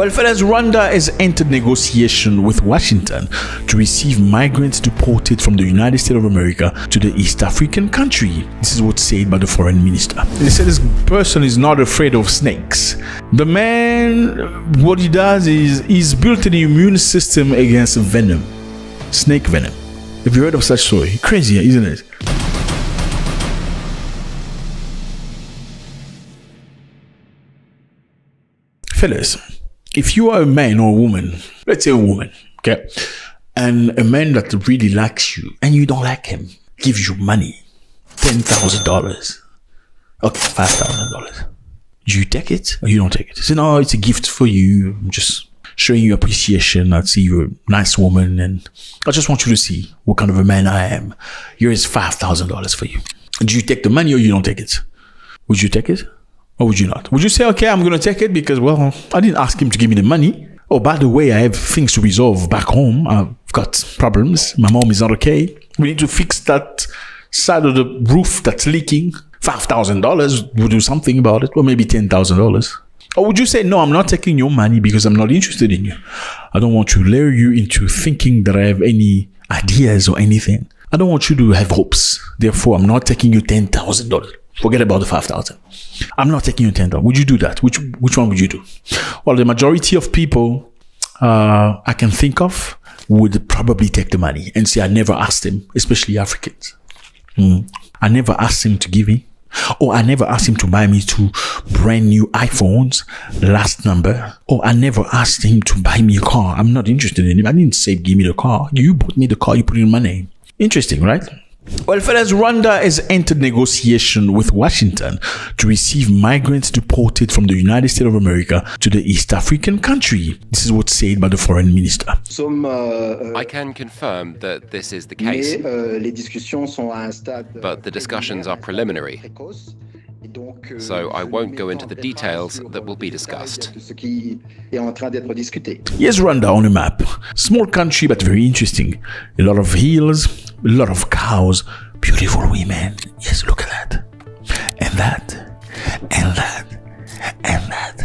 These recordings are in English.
Well, fellas, Rwanda has entered negotiation with Washington to receive migrants deported from the United States of America to the East African country. This is what's said by the foreign minister. They said this person is not afraid of snakes. The man, what he does is he's built an immune system against venom, snake venom. Have you heard of such story? Crazy, isn't it? Fellas, if you are a man or a woman, let's say a woman, okay, and a man that really likes you and you don't like him, gives you money, $10,000, okay, $5,000. Do you take it or you don't take it? Say, no, it's a gift for you. I'm just showing you appreciation. I see you're a nice woman and I just want you to see what kind of a man I am. Here's $5,000 for you. Do you take the money or you don't take it? Would you take it? Or would you not? Would you say, okay, I'm going to take it because, well, I didn't ask him to give me the money. Oh, by the way, I have things to resolve back home. I've got problems. My mom is not okay. We need to fix that side of the roof that's leaking. $5,000 would do something about it. Or maybe $10,000. Or would you say, no, I'm not taking your money because I'm not interested in you. I don't want to lure you into thinking that I have any ideas or anything. I don't want you to have hopes. Therefore, I'm not taking you $10,000. Forget about the 5,000. I'm not taking you 10,000. Would you do that? Which one would you do? Well, the majority of people I can think of would probably take the money and say, I never asked him, especially Africans. I never asked him to give me. Or I never asked him to buy me 2 brand new iPhones, last number. Or I never asked him to buy me a car. I'm not interested in him. I didn't say, give me the car. You bought me the car, you put it in my name. Interesting, right? Well, fellas, Rwanda has entered negotiation with Washington to receive migrants deported from the United States of America to the East African country. This is what's said by the foreign minister. I can confirm that this is the case, but the discussions are preliminary, so I won't go into the details that will be discussed. Here's Rwanda on a map. Small country, but very interesting. A lot of hills, a lot of cows, beautiful women. Yes, look at that. And that. And that. And that.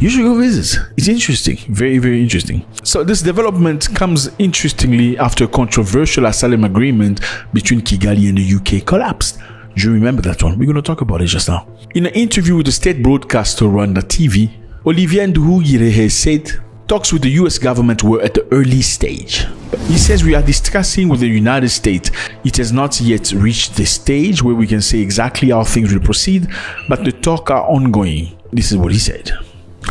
You should go visit. It's interesting. Very, very interesting. So this development comes interestingly after a controversial asylum agreement between Kigali and the UK collapsed. Do you remember that one? We're going to talk about it just now. In an interview with the state broadcaster Rwanda TV, Olivier Nduhungirehe said talks with the US government were at the early stage. He says we are discussing with the United States. It has not yet reached the stage where we can say exactly how things will proceed, but the talks are ongoing. This is what he said.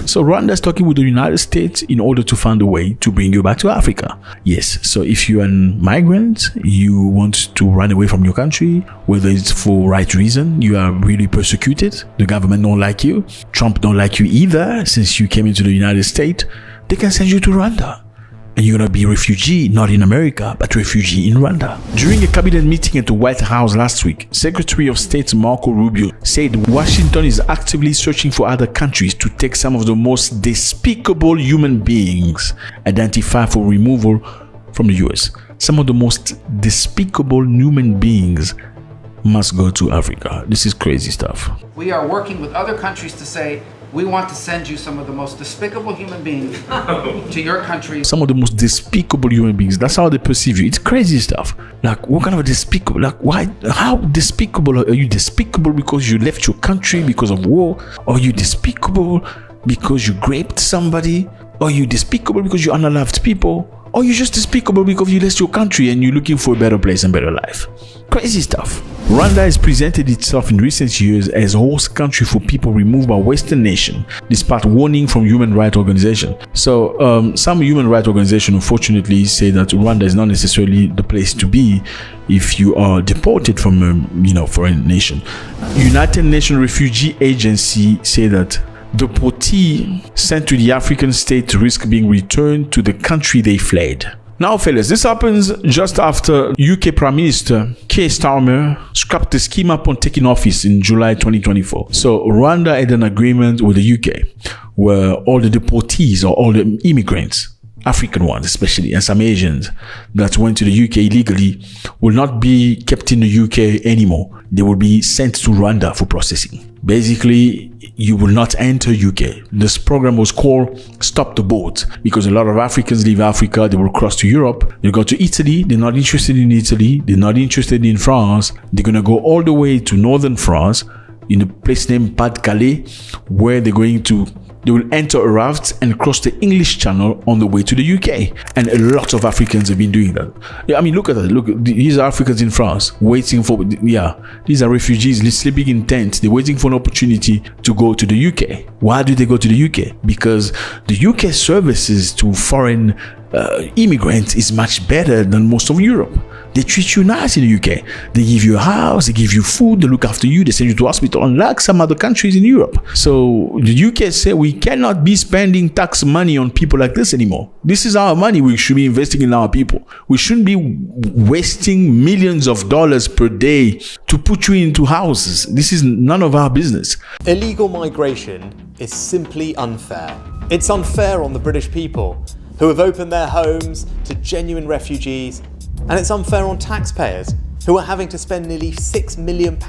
So Rwanda is talking with the United States in order to find a way to bring you back to Africa. Yes, so if you're a migrant, you want to run away from your country, whether it's for right reason, you are really persecuted, the government don't like you, Trump don't like you either, since you came into the United States, they can send you to Rwanda. And you're going to be a refugee, not in America, but refugee in Rwanda. During a cabinet meeting at the White House last week, Secretary of State Marco Rubio said Washington is actively searching for other countries to take some of the most despicable human beings identified for removal from the US. Some of the most despicable human beings must go to Africa. This is crazy stuff. We are working with other countries to say, we want to send you some of the most despicable human beings to your country. Some of the most despicable human beings. That's how they perceive you. It's crazy stuff. Like, what kind of a despicable? Like, why? How despicable are you? Despicable because you left your country because of war? Or are you despicable because you raped somebody? Or are you despicable because you unloved people? Or you're just despicable because you left your country and you're looking for a better place and better life? Crazy stuff. Rwanda has presented itself in recent years as a host country for people removed by Western nations, despite warning from human rights organizations. So some human rights organizations unfortunately say that Rwanda is not necessarily the place to be if you are deported from a foreign nation. United Nations Refugee Agency say that deportees sent to the African state risk being returned to the country they fled. Now, fellas, this happens just after UK Prime Minister Keir Starmer scrapped the scheme upon taking office in July 2024. So Rwanda had an agreement with the UK where all the deportees or all the immigrants, African ones especially, and some Asians that went to the UK illegally will not be kept in the UK anymore. They will be sent to Rwanda for processing. Basically, you will not enter UK. This program was called Stop the Boat, because a lot of Africans leave Africa, they will cross to Europe, they go to Italy, they're not interested in Italy, they're not interested in France, they're going to go all the way to northern France, in a place named Pas-de-Calais, where they will enter a raft and cross the English Channel on the way to the UK. And a lot of Africans have been doing that. Yeah, I mean, look at that. Look, these are Africans in France waiting for, these are refugees sleeping in tents. They're waiting for an opportunity to go to the UK. Why do they go to the UK? Because the UK services to foreign immigrants is much better than most of Europe. They treat you nice in the UK. They give you a house, they give you food, they look after you, they send you to hospital, unlike some other countries in Europe. So the UK say we cannot be spending tax money on people like this anymore. This is our money. We should be investing in our people. We shouldn't be wasting millions of dollars per day to put you into houses. This is none of our business. Illegal migration is simply unfair. It's unfair on the British people, who have opened their homes to genuine refugees, and it's unfair on taxpayers, who are having to spend nearly £6 million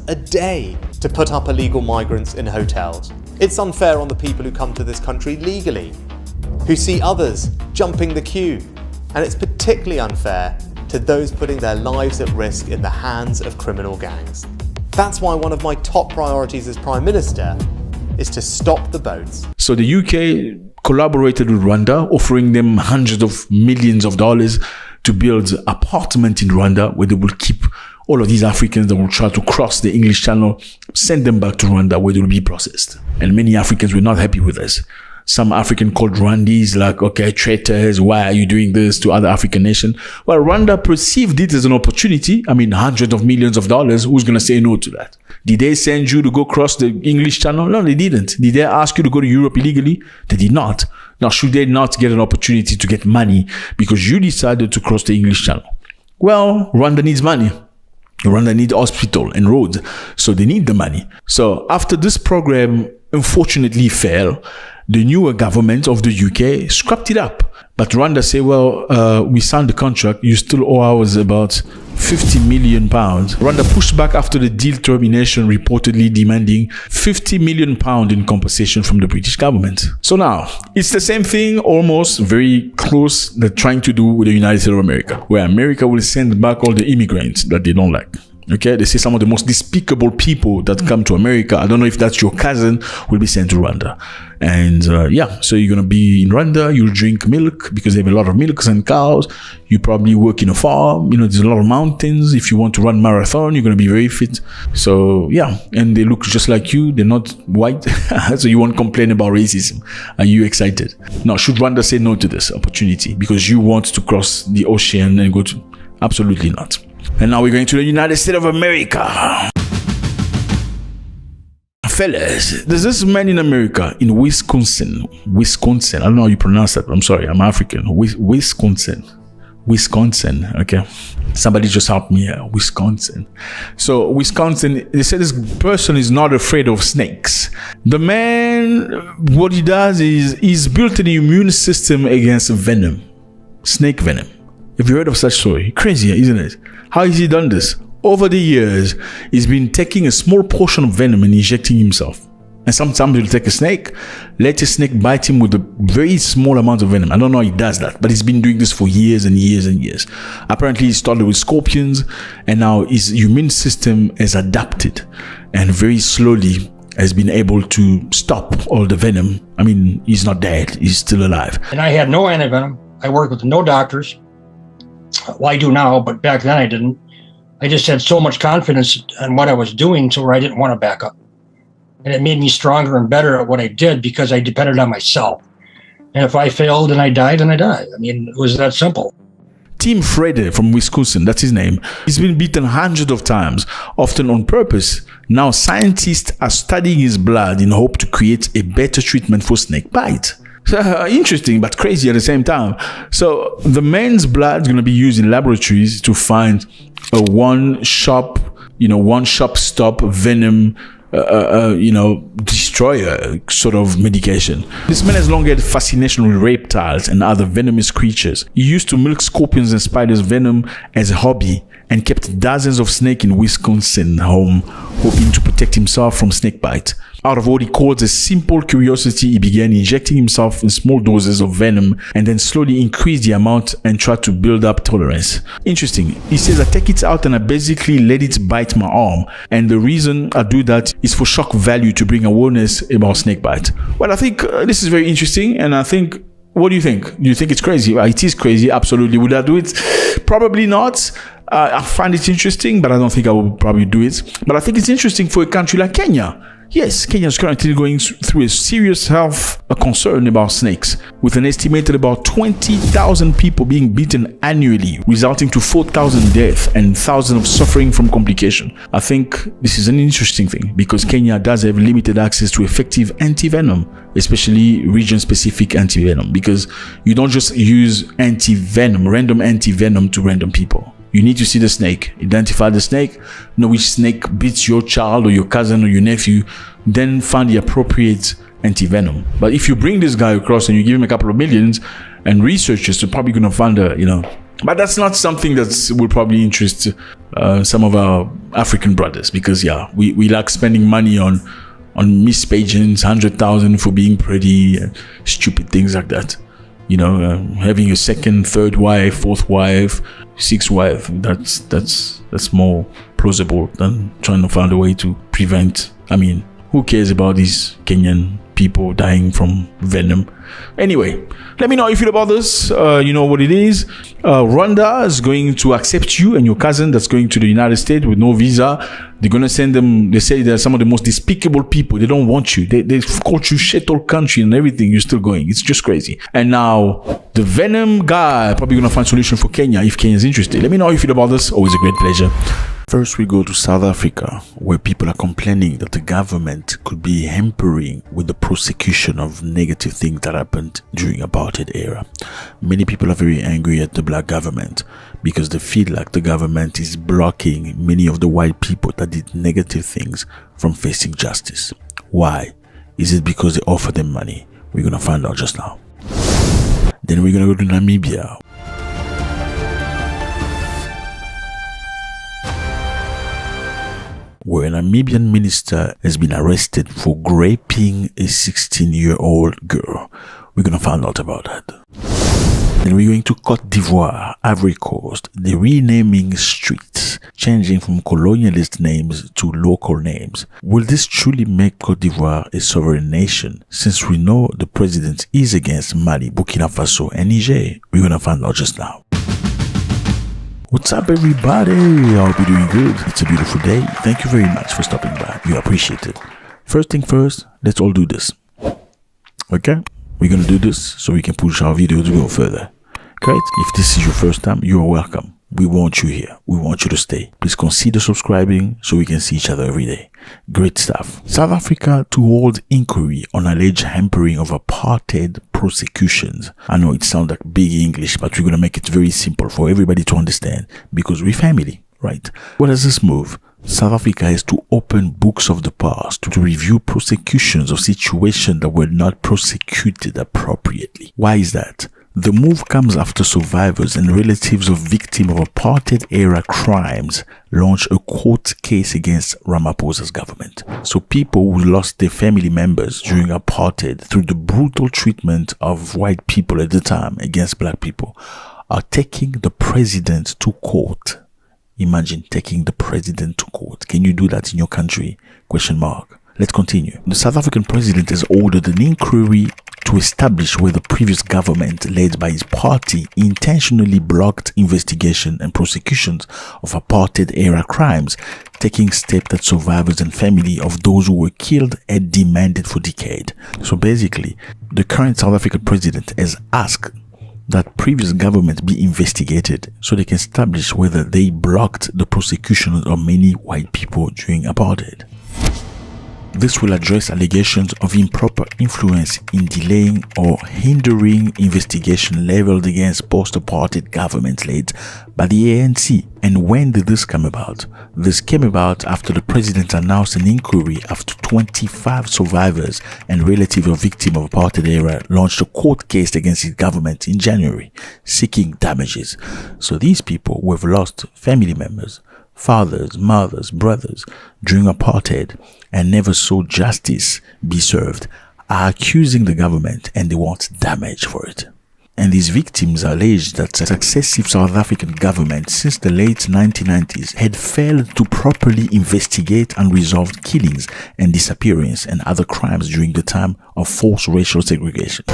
a day to put up illegal migrants in hotels. It's unfair on the people who come to this country legally, who see others jumping the queue, and it's particularly unfair to those putting their lives at risk in the hands of criminal gangs. That's why one of my top priorities as Prime Minister is to stop the boats. So the UK collaborated with Rwanda, offering them hundreds of millions of dollars to build apartments in Rwanda, where they will keep all of these Africans that will try to cross the English Channel, send them back to Rwanda, where they will be processed. And many Africans were not happy with this. Some African called Rwandese like, okay, traitors, why are you doing this to other African nations? Well, Rwanda perceived it as an opportunity. I mean, hundreds of millions of dollars. Who's going to say no to that? Did they send you to go cross the English Channel? No, they didn't. Did they ask you to go to Europe illegally? They did not. Now, should they not get an opportunity to get money because you decided to cross the English Channel? Well, Rwanda needs money. Rwanda needs hospital and roads. So they need the money. So after this program unfortunately failed, the newer government of the UK scrapped it up. But Rwanda say, well, we signed the contract. You still owe us about £50 million. Rwanda pushed back after the deal termination, reportedly demanding £50 million in compensation from the British government. So now, it's the same thing, almost very close, they're trying to do with the United States of America, where America will send back all the immigrants that they don't like. Okay, they say some of the most despicable people that come to America, I don't know if that's your cousin, will be sent to Rwanda. And so you're going to be in Rwanda, you'll drink milk because they have a lot of milks and cows. You probably work in a farm, there's a lot of mountains. If you want to run marathon, you're going to be very fit. So and they look just like you, they're not white. So you won't complain about racism. Are you excited? Now, should Rwanda say no to this opportunity because you want to cross the ocean and go to? Absolutely not. And now we're going to the United States of America. Fellas, there's this man in America, in Wisconsin. I don't know how you pronounce that. I'm sorry, I'm African. Wisconsin, okay? Somebody just helped me here. Wisconsin. So Wisconsin, they said this person is not afraid of snakes. The man, what he does is he's built an immune system against venom. Snake venom. Have you heard of such story? Crazy, isn't it? How has he done this? Over the years, he's been taking a small portion of venom and injecting himself. And sometimes he'll take a snake, let a snake bite him with a very small amount of venom. I don't know how he does that, but he's been doing this for years and years and years. Apparently, he started with scorpions, and now his immune system has adapted and very slowly has been able to stop all the venom. I mean, he's not dead, he's still alive. And I had no antivenom. I worked with no doctors. Well, I do now, but back then I didn't. I just had so much confidence in what I was doing to where I didn't want to back up. And it made me stronger and better at what I did because I depended on myself. And if I failed and I died, then I died. I mean, it was that simple. Tim Frede from Wisconsin, that's his name. He's been beaten hundreds of times, often on purpose. Now scientists are studying his blood in hope to create a better treatment for snake bite. Interesting, but crazy at the same time. So the man's blood is going to be used in laboratories to find a one-shop stop venom, destroyer sort of medication. This man has long had fascination with reptiles and other venomous creatures. He used to milk scorpions and spiders' venom as a hobby and kept dozens of snakes in Wisconsin home, hoping to protect himself from snake bite. Out of what he calls a simple curiosity, he began injecting himself in small doses of venom and then slowly increased the amount and tried to build up tolerance. Interesting. He says, I take it out and I basically let it bite my arm. And the reason I do that is for shock value, to bring awareness about snake bite. Well, I think this is very interesting. And I think, what do you think? Do you think it's crazy? It is crazy. Absolutely. Would I do it? Probably not. I find it interesting, but I don't think I will probably do it. But I think it's interesting for a country like Kenya. Yes, Kenya is currently going through a serious health concern about snakes, with an estimated about 20,000 people being bitten annually, resulting to 4,000 deaths and thousands of suffering from complication. I think this is an interesting thing because Kenya does have limited access to effective anti-venom, especially region-specific anti-venom, because you don't just use anti-venom, random anti-venom to random people. You need to see the snake, identify the snake, know which snake bits your child or your cousin or your nephew, then find the appropriate anti-venom. But if you bring this guy across and you give him a couple of millions, and researchers are probably going to find but that's not something that will probably interest some of our African brothers, because we like spending money on Miss Pageants, 100,000 for being pretty, stupid things like that. Having a second, third wife, fourth wife, sixth wife, that's more plausible than trying to find a way to prevent. Who cares about these Kenyan people dying from venom? Anyway, let me know how you feel about this. You know what it is. Rwanda is going to accept you and your cousin that's going to the United States with no visa. They're going to send them. They say they're some of the most despicable people. They don't want you. They've called you shithole country and everything. You're still going. It's just crazy. And now the Venom guy probably going to find solution for Kenya if Kenya is interested. Let me know how you feel about this. Always a great pleasure. First, we go to South Africa, where people are complaining that the government could be hampering with the prosecution of negative things that happened during Apartheid-era. Many people are very angry at the black government because they feel like the government is blocking many of the white people that did negative things from facing justice. Why? Is it because they offer them money? We're going to find out just now. Then we're going to go to Namibia, where a Namibian minister has been arrested for raping a 16-year-old girl. We're going to find out about that. Then we're going to Côte d'Ivoire, Ivory Coast. They're renaming streets, changing from colonialist names to local names. Will this truly make Côte d'Ivoire a sovereign nation, since we know the president is against Mali, Burkina Faso, and Niger? We're going to find out just now. What's up, everybody? I hope you're doing good. It's a beautiful day. Thank you very much for stopping by. You appreciate it. First thing first, let's all do this. Okay? We're going to do this so we can push our video to go further. Great. If this is your first time, you are welcome. We want you here. We want you to stay. Please consider subscribing so we can see each other every day. Great stuff. South Africa to hold inquiry on alleged hampering of apartheid prosecutions. I know it sounds like big English, but we're going to make it very simple for everybody to understand because we're family, right? What does this move? South Africa has to open books of the past to review prosecutions of situations that were not prosecuted appropriately. Why is that? The move comes after survivors and relatives of victims of apartheid-era crimes launched a court case against Ramaphosa's government. So people who lost their family members during apartheid through the brutal treatment of white people at the time against black people are taking the president to court. Imagine taking the president to court. Can you do that in your country? Question mark. Let's continue. The South African president has ordered an inquiry to establish whether the previous government led by his party intentionally blocked investigation and prosecutions of apartheid-era crimes, taking steps that survivors and family of those who were killed had demanded for decades. So basically, the current South African president has asked that previous government be investigated so they can establish whether they blocked the prosecution of many white people during apartheid. This will address allegations of improper influence in delaying or hindering investigation leveled against post-apartheid governments led by the ANC. And when did this come about? This came about after the president announced an inquiry after 25 survivors and relatives of victims of Apartheid-era launched a court case against his government in January, seeking damages. So these people who have lost family members, fathers, mothers, brothers during apartheid and never saw justice be served are accusing the government, and they want damage for it. And these victims allege that successive South African governments since the late 1990s had failed to properly investigate unresolved killings and disappearance and other crimes during the time of forced racial segregation.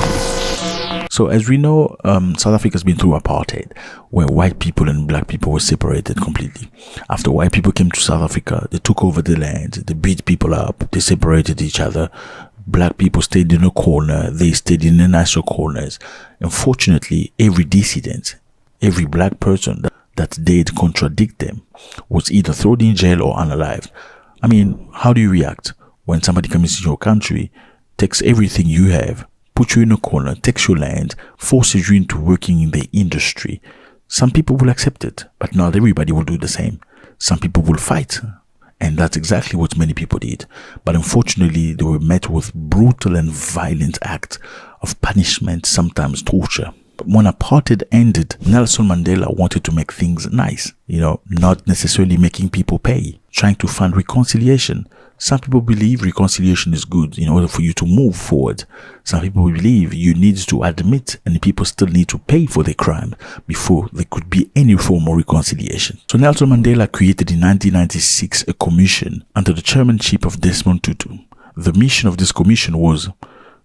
So as we know, South Africa has been through apartheid, where white people and black people were separated completely. After white people came to South Africa, they took over the land, they beat people up, they separated each other. Black people stayed in a corner, they stayed in the nicer corners. Unfortunately, every dissident, every black person that dared contradict them was either thrown in jail or unalived. I mean, how do you react when somebody comes into your country, takes everything you have, puts you in a corner, takes your land, forces you into working in the industry? Some people will accept it, but not everybody will do the same. Some people will fight. And that's exactly what many people did. But unfortunately, they were met with brutal and violent acts of punishment, sometimes torture. When apartheid ended, Nelson Mandela wanted to make things nice, not necessarily making people pay, trying to find reconciliation. Some people believe reconciliation is good in order for you to move forward. Some people believe you need to admit and people still need to pay for their crime before there could be any form of reconciliation. So Nelson Mandela created in 1996 a commission under the chairmanship of Desmond Tutu. The mission of this commission was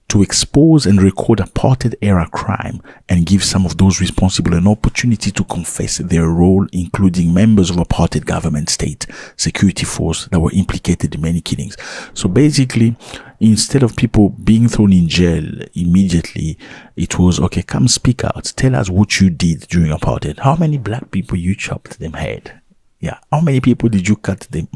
to expose and record apartheid-era crime and give some of those responsible an opportunity to confess their role, including members of apartheid government state security force that were implicated in many killings. So basically, instead of people being thrown in jail immediately, it was, okay, come speak out. Tell us what you did during apartheid. How many black people you chopped them head? Yeah. How many people did you cut them?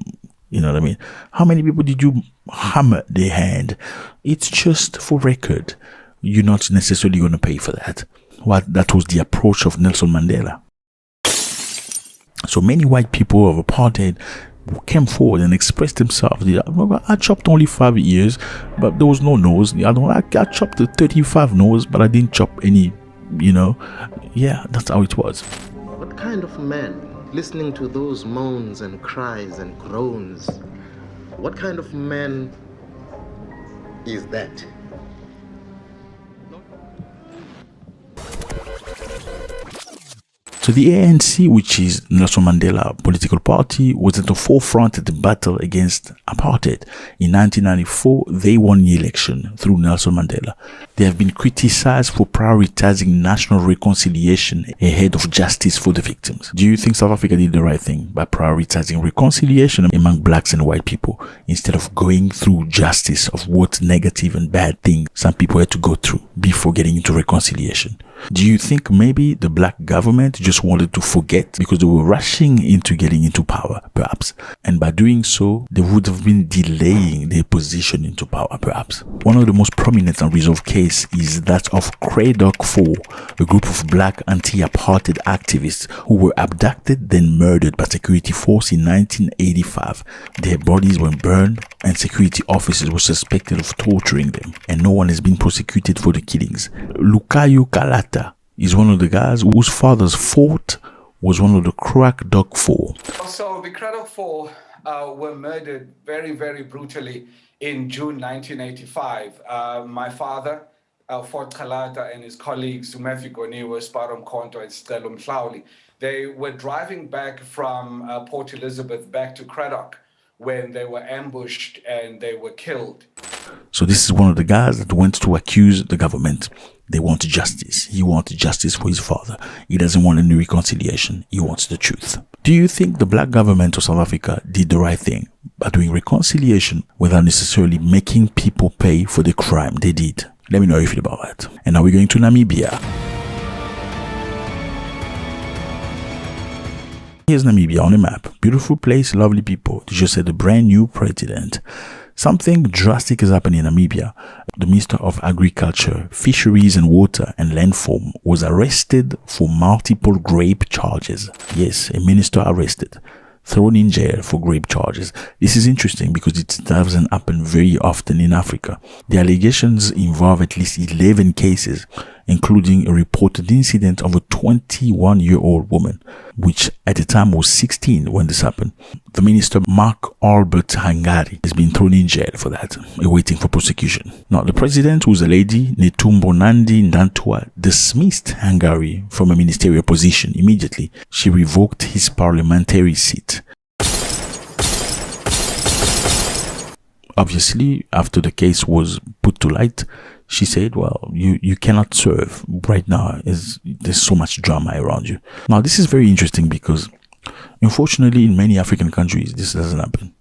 You know what I mean? How many people did you hammer their hand? It's just for record. You're not necessarily going to pay for that. That was the approach of Nelson Mandela. So many white people of apartheid came forward and expressed themselves. I chopped only 5 ears, but there was no nose. I chopped the 35 nose, but I didn't chop any, Yeah, that's how it was. What kind of man, listening to those moans and cries and groans, what kind of man is that? So the ANC, which is Nelson Mandela political party, was at the forefront of the battle against apartheid. In 1994, they won the election through Nelson Mandela. They have been criticized for prioritizing national reconciliation ahead of justice for the victims. Do you think South Africa did the right thing by prioritizing reconciliation among blacks and white people instead of going through justice of what negative and bad things some people had to go through before getting into reconciliation? Do you think maybe the black government just wanted to forget because they were rushing into getting into power, perhaps? And by doing so, they would have been delaying their position into power, perhaps. One of the most prominent unresolved cases is that of Cradock 4, a group of black anti-apartheid activists who were abducted, then murdered by security force in 1985. Their bodies were burned and security officers were suspected of torturing them, and no one has been prosecuted for the killings. Lukayu Kalata is one of the guys whose father's fort was one of the Cradock 4. So the Cradock 4 were murdered very, very brutally in June 1985. My father, Fort Kalata, and his colleagues, Zumefi Goniwe, Sparom Konto, and Stelum Mhlauli, they were driving back from Port Elizabeth back to Cradock when they were ambushed and they were killed. So this is one of the guys that went to accuse the government. They want justice. He wants justice for his father. He doesn't want any reconciliation. He wants the truth. Do you think the black government of South Africa did the right thing by doing reconciliation without necessarily making people pay for the crime they did? Let me know how you feel about that. And now we're going to Namibia. Here's Namibia on the map. Beautiful place, lovely people. They just had a brand new president. Something drastic has happened in Namibia. The Minister of Agriculture, Fisheries and Water and Landform was arrested for multiple grape charges. Yes, a minister arrested, thrown in jail for grape charges. This is interesting because it doesn't happen very often in Africa. The allegations involve at least 11 cases, including a reported incident of a 21-year-old woman, which at the time was 16 when this happened. The minister, Mark Albert Hangari, has been thrown in jail for that, awaiting for prosecution. Now, the president, who's a lady, Netumbo Nandi Ndantua, dismissed Hangari from a ministerial position immediately. She revoked his parliamentary seat. Obviously, after the case was put to light, she said, well, you cannot serve right now. There's so much drama around you. Now, this is very interesting because, unfortunately, in many African countries, this doesn't happen.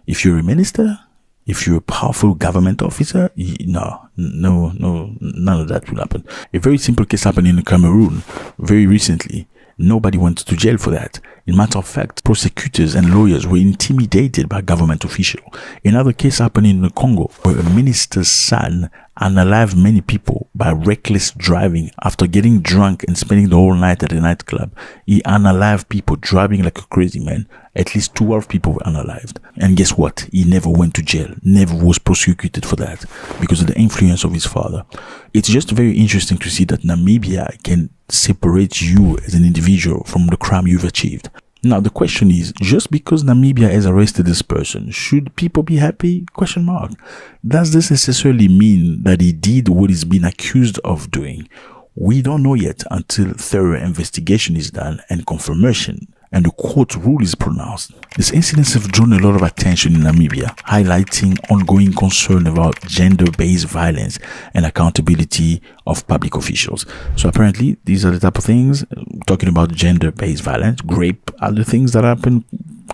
If you're a minister, if you're a powerful government officer, no, none of that will happen. A very simple case happened in Cameroon very recently. Nobody went to jail for that. In matter of fact, prosecutors and lawyers were intimidated by government officials. Another case happened in the Congo, where a minister's son unalived many people by reckless driving. After getting drunk and spending the whole night at a nightclub, he unalived people, driving like a crazy man. At least 12 people were unalived. And guess what? He never went to jail, never was prosecuted for that because of the influence of his father. It's just very interesting to see that Namibia can separate you as an individual from the crime you've achieved. Now, the question is, just because Namibia has arrested this person, should people be happy? Question mark. Does this necessarily mean that he did what he's been accused of doing? We don't know yet until thorough investigation is done and confirmation and the court rule is pronounced. These incidents have drawn a lot of attention in Namibia, highlighting ongoing concern about gender-based violence and accountability of public officials. So apparently, these are the type of things, talking about gender-based violence, rape, are the things that happen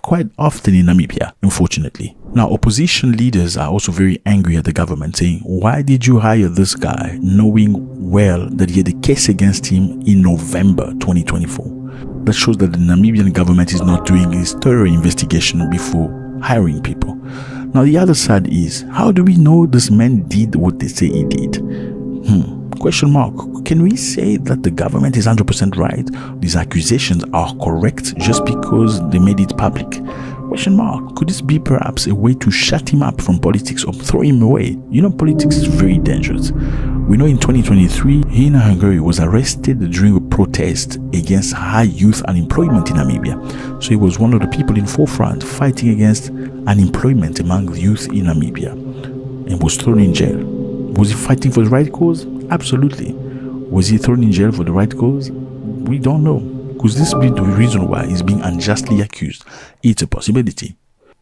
quite often in Namibia, unfortunately. Now, opposition leaders are also very angry at the government, saying, why did you hire this guy, knowing well that he had a case against him in November 2024? That shows that the Namibian government is not doing its thorough investigation before hiring people. Now, the other side is, how do we know this man did what they say he did? Question mark. Can we say that the government is 100% right? These accusations are correct just because they made it public? Question mark. Could this be perhaps a way to shut him up from politics or throw him away? You know, politics is very dangerous. We know in 2023, Hina Hungary was arrested during a protest against high youth unemployment in Namibia. So he was one of the people in forefront fighting against unemployment among the youth in Namibia and was thrown in jail. Was he fighting for the right cause? Absolutely. Was he thrown in jail for the right cause? We don't know. Could this be the reason why he's being unjustly accused? It's a possibility.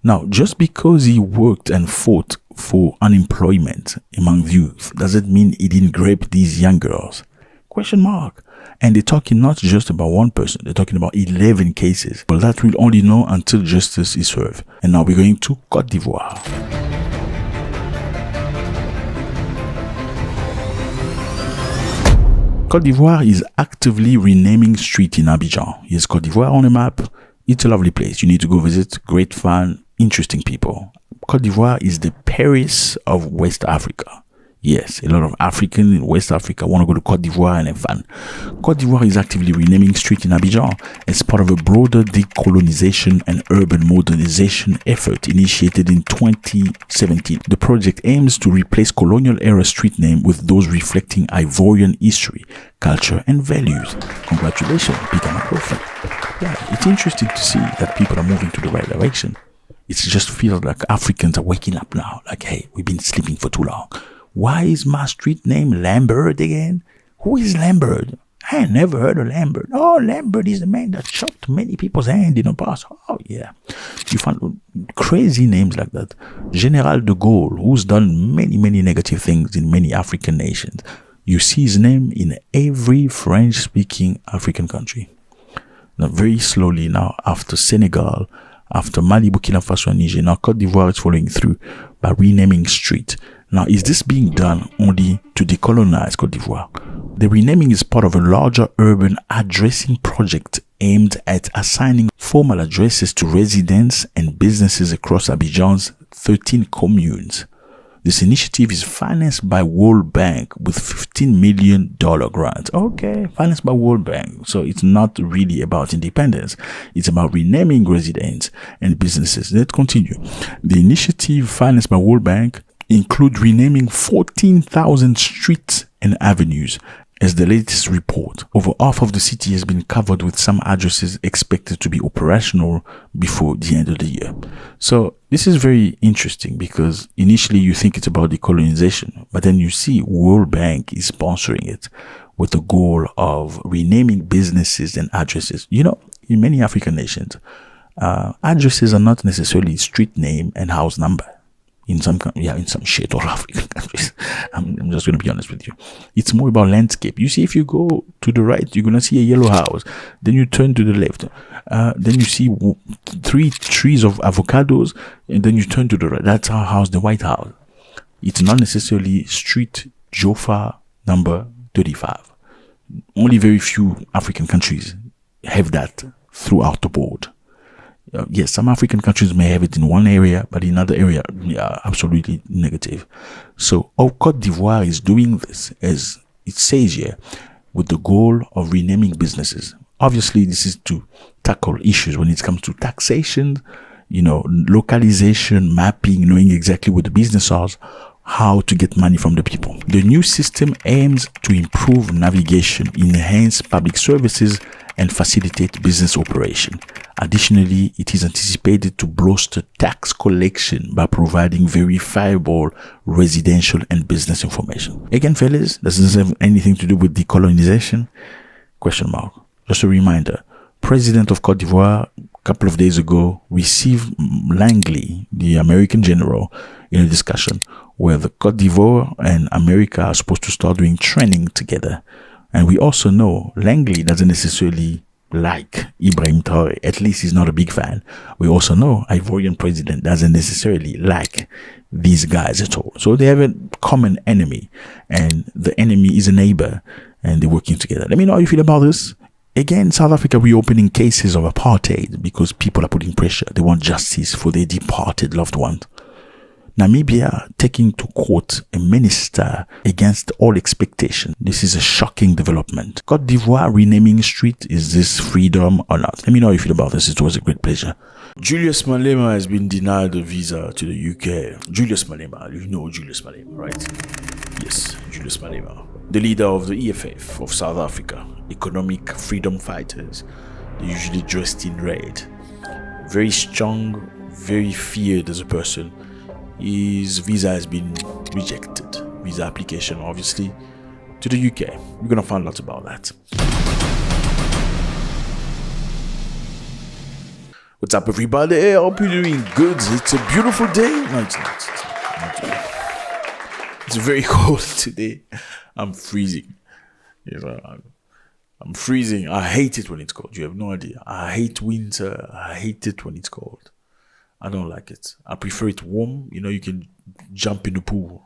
Now, just because he worked and fought for unemployment among youth, does it mean he didn't rape these young girls? Question mark. And they're talking not just about one person, they're talking about 11 cases. But that we'll only know until justice is served. And now we're going to Côte d'Ivoire. Côte d'Ivoire is actively renaming street in Abidjan. Here's Côte d'Ivoire on a map. It's a lovely place. You need to go visit. Great fun, interesting people. Côte d'Ivoire is the Paris of West Africa. Yes, a lot of Africans in West Africa want to go to Côte d'Ivoire and have fun. Côte d'Ivoire is actively renaming street in Abidjan as part of a broader decolonization and urban modernization effort initiated in 2017. The project aims to replace colonial-era street names with those reflecting Ivorian history, culture, and values. Congratulations, become a prophet. Yeah, it's interesting to see that people are moving to the right direction. It just feels like Africans are waking up now. Like, hey, we've been sleeping for too long. Why is my street name Lambert again? Who is Lambert? I never heard of Lambert. Oh, Lambert is the man that chopped many people's hand in the past. Oh, yeah. You find crazy names like that. General de Gaulle, who's done many, many negative things in many African nations. You see his name in every French-speaking African country. Now, very slowly now, after Senegal, after Mali, Burkina Faso, and Niger, now Côte d'Ivoire is following through by renaming street. Now, is this being done only to decolonize Côte d'Ivoire? The renaming is part of a larger urban addressing project aimed at assigning formal addresses to residents and businesses across Abidjan's 13 communes. This initiative is financed by World Bank with $15 million grant. Okay, financed by World Bank. So it's not really about independence. It's about renaming residents and businesses. Let's continue. The initiative financed by World Bank include renaming 14,000 streets and avenues. As the latest report, over half of the city has been covered, with some addresses expected to be operational before the end of the year. So this is very interesting because initially you think it's about decolonization, but then you see World Bank is sponsoring it with the goal of renaming businesses and addresses. You know, in many African nations, addresses are not necessarily street name and house number. In some shit or African countries. I'm just going to be honest with you. It's more about landscape. You see, if you go to the right, you're going to see a yellow house. Then you turn to the left. Then you see 3 trees of avocados. And then you turn to the right. That's our house, the White House. It's not necessarily street Jofa number 35. Only very few African countries have that throughout the board. Yes, some African countries may have it in one area, but in other area, absolutely negative. So, Côte d'Ivoire is doing this, as it says here, with the goal of renaming businesses. Obviously, this is to tackle issues when it comes to taxation, localization, mapping, knowing exactly what the business are, how to get money from the people. The new system aims to improve navigation, enhance public services, and facilitate business operation. Additionally, it is anticipated to bolster tax collection by providing verifiable residential and business information. Again, fellas, this doesn't have anything to do with decolonization? Question mark. Just a reminder, President of Côte d'Ivoire, a couple of days ago, received Langley, the American general, in a discussion where the Côte d'Ivoire and America are supposed to start doing training together. And we also know Langley doesn't necessarily like Ibrahim Traoré. At least he's not a big fan. We also know Ivorian president doesn't necessarily like these guys at all. So they have a common enemy, and the enemy is a neighbor, and they're working together. Let me know how you feel about this. Again, South Africa reopening cases of apartheid because people are putting pressure. They want justice for their departed loved ones. Namibia taking to court a minister against all expectation. This is a shocking development. Côte d'Ivoire renaming street. Is this freedom or not? Let me know how you feel about this. It was a great pleasure. Julius Malema has been denied a visa to the UK. Julius Malema, you know Julius Malema, right? Yes, Julius Malema, the leader of the EFF of South Africa, economic freedom fighters. They're usually dressed in red. Very strong, very feared as a person. His visa has been rejected. Visa application, obviously, to the UK. We're going to find out about that. What's up, everybody? I hope you're doing good. It's a beautiful day. No, it's not. It's very cold today. I'm freezing. I'm freezing. I hate it when it's cold. You have no idea. I hate winter. I hate it when it's cold. I don't like it. I prefer it warm. You can jump in the pool,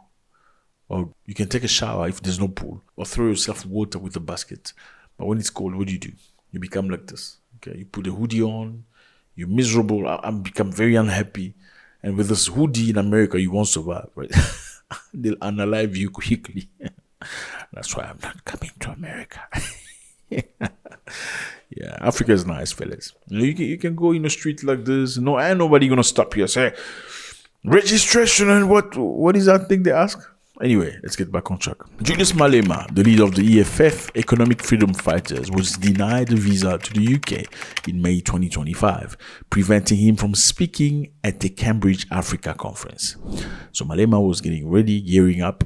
or you can take a shower if there's no pool, or throw yourself water with a basket. But when it's cold, what do? You become like this. Okay, you put a hoodie on. You're miserable. I become very unhappy. And with this hoodie in America, you won't survive, right? They'll unalive you quickly. That's why I'm not coming to America. Yeah, Africa is nice, fellas. You can go in the street like this. No, ain't nobody gonna stop you. Say registration and what is that thing they ask? Anyway, let's get back on track. Julius Malema, the leader of the EFF, Economic Freedom Fighters, was denied a visa to the UK in May 2025, preventing him from speaking at the Cambridge Africa conference. So Malema was getting ready, gearing up.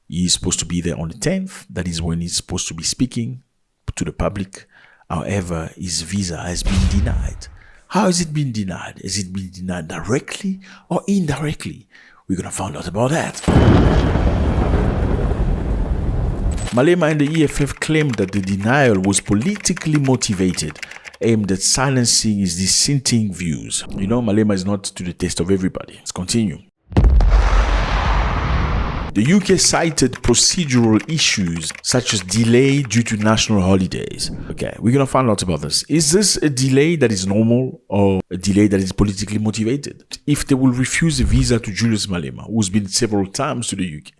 He's supposed to be there on the 10th. That is when he's supposed to be speaking to the public. However, his visa has been denied. How has it been denied? Has it been denied directly or indirectly? We're going to find out about that. Malema and the EFF claimed that the denial was politically motivated, aimed at silencing his dissenting views. Malema is not to the taste of everybody. Let's continue. The UK cited procedural issues such as delay due to national holidays. Okay, we're gonna find out about this. Is this a delay that is normal or a delay that is politically motivated? If they will refuse a visa to Julius Malema, who's been several times to the UK,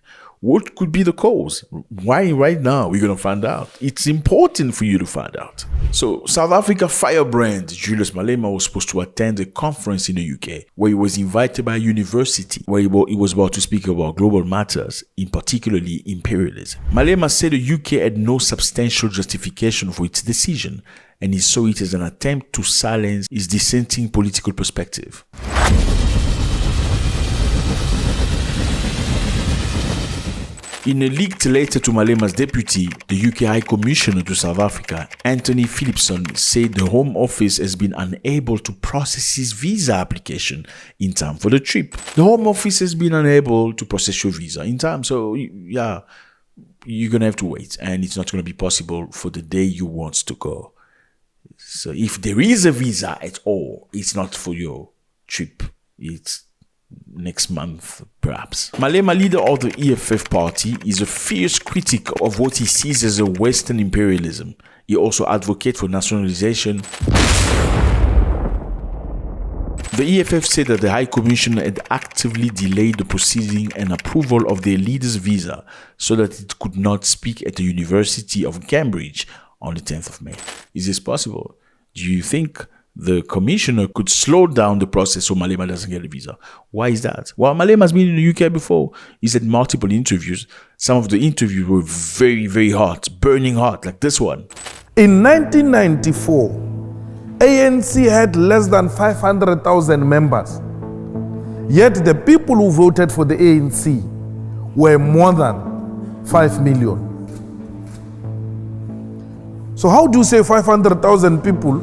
what could be the cause? Why right now? We're going to find out. It's important for you to find out. So, South Africa firebrand Julius Malema was supposed to attend a conference in the UK where he was invited by a university where he was about to speak about global matters, in particularly imperialism. Malema said the UK had no substantial justification for its decision, and he saw it as an attempt to silence his dissenting political perspective. In a leaked letter to Malema's deputy, the UK High Commissioner to South Africa, Anthony Phillipson, said the Home Office has been unable to process his visa application in time for the trip. The Home Office has been unable to process your visa in time, so yeah, you're going to have to wait, and it's not going to be possible for the day you want to go. So if there is a visa at all, it's not for your trip. It's next month, perhaps. Malema, leader of the EFF party, is a fierce critic of what he sees as a Western imperialism. He also advocates for nationalization. The EFF said that the High Commissioner had actively delayed the proceeding and approval of their leader's visa so that it could not speak at the University of Cambridge on the 10th of May. Is this possible? Do you think the commissioner could slow down the process so Malema doesn't get a visa? Why is that? Well, Malema's been in the UK before. He's had multiple interviews. Some of the interviews were very, very hot, burning hot, like this one. In 1994, ANC had less than 500,000 members. Yet the people who voted for the ANC were more than 5 million. So how do you say 500,000 people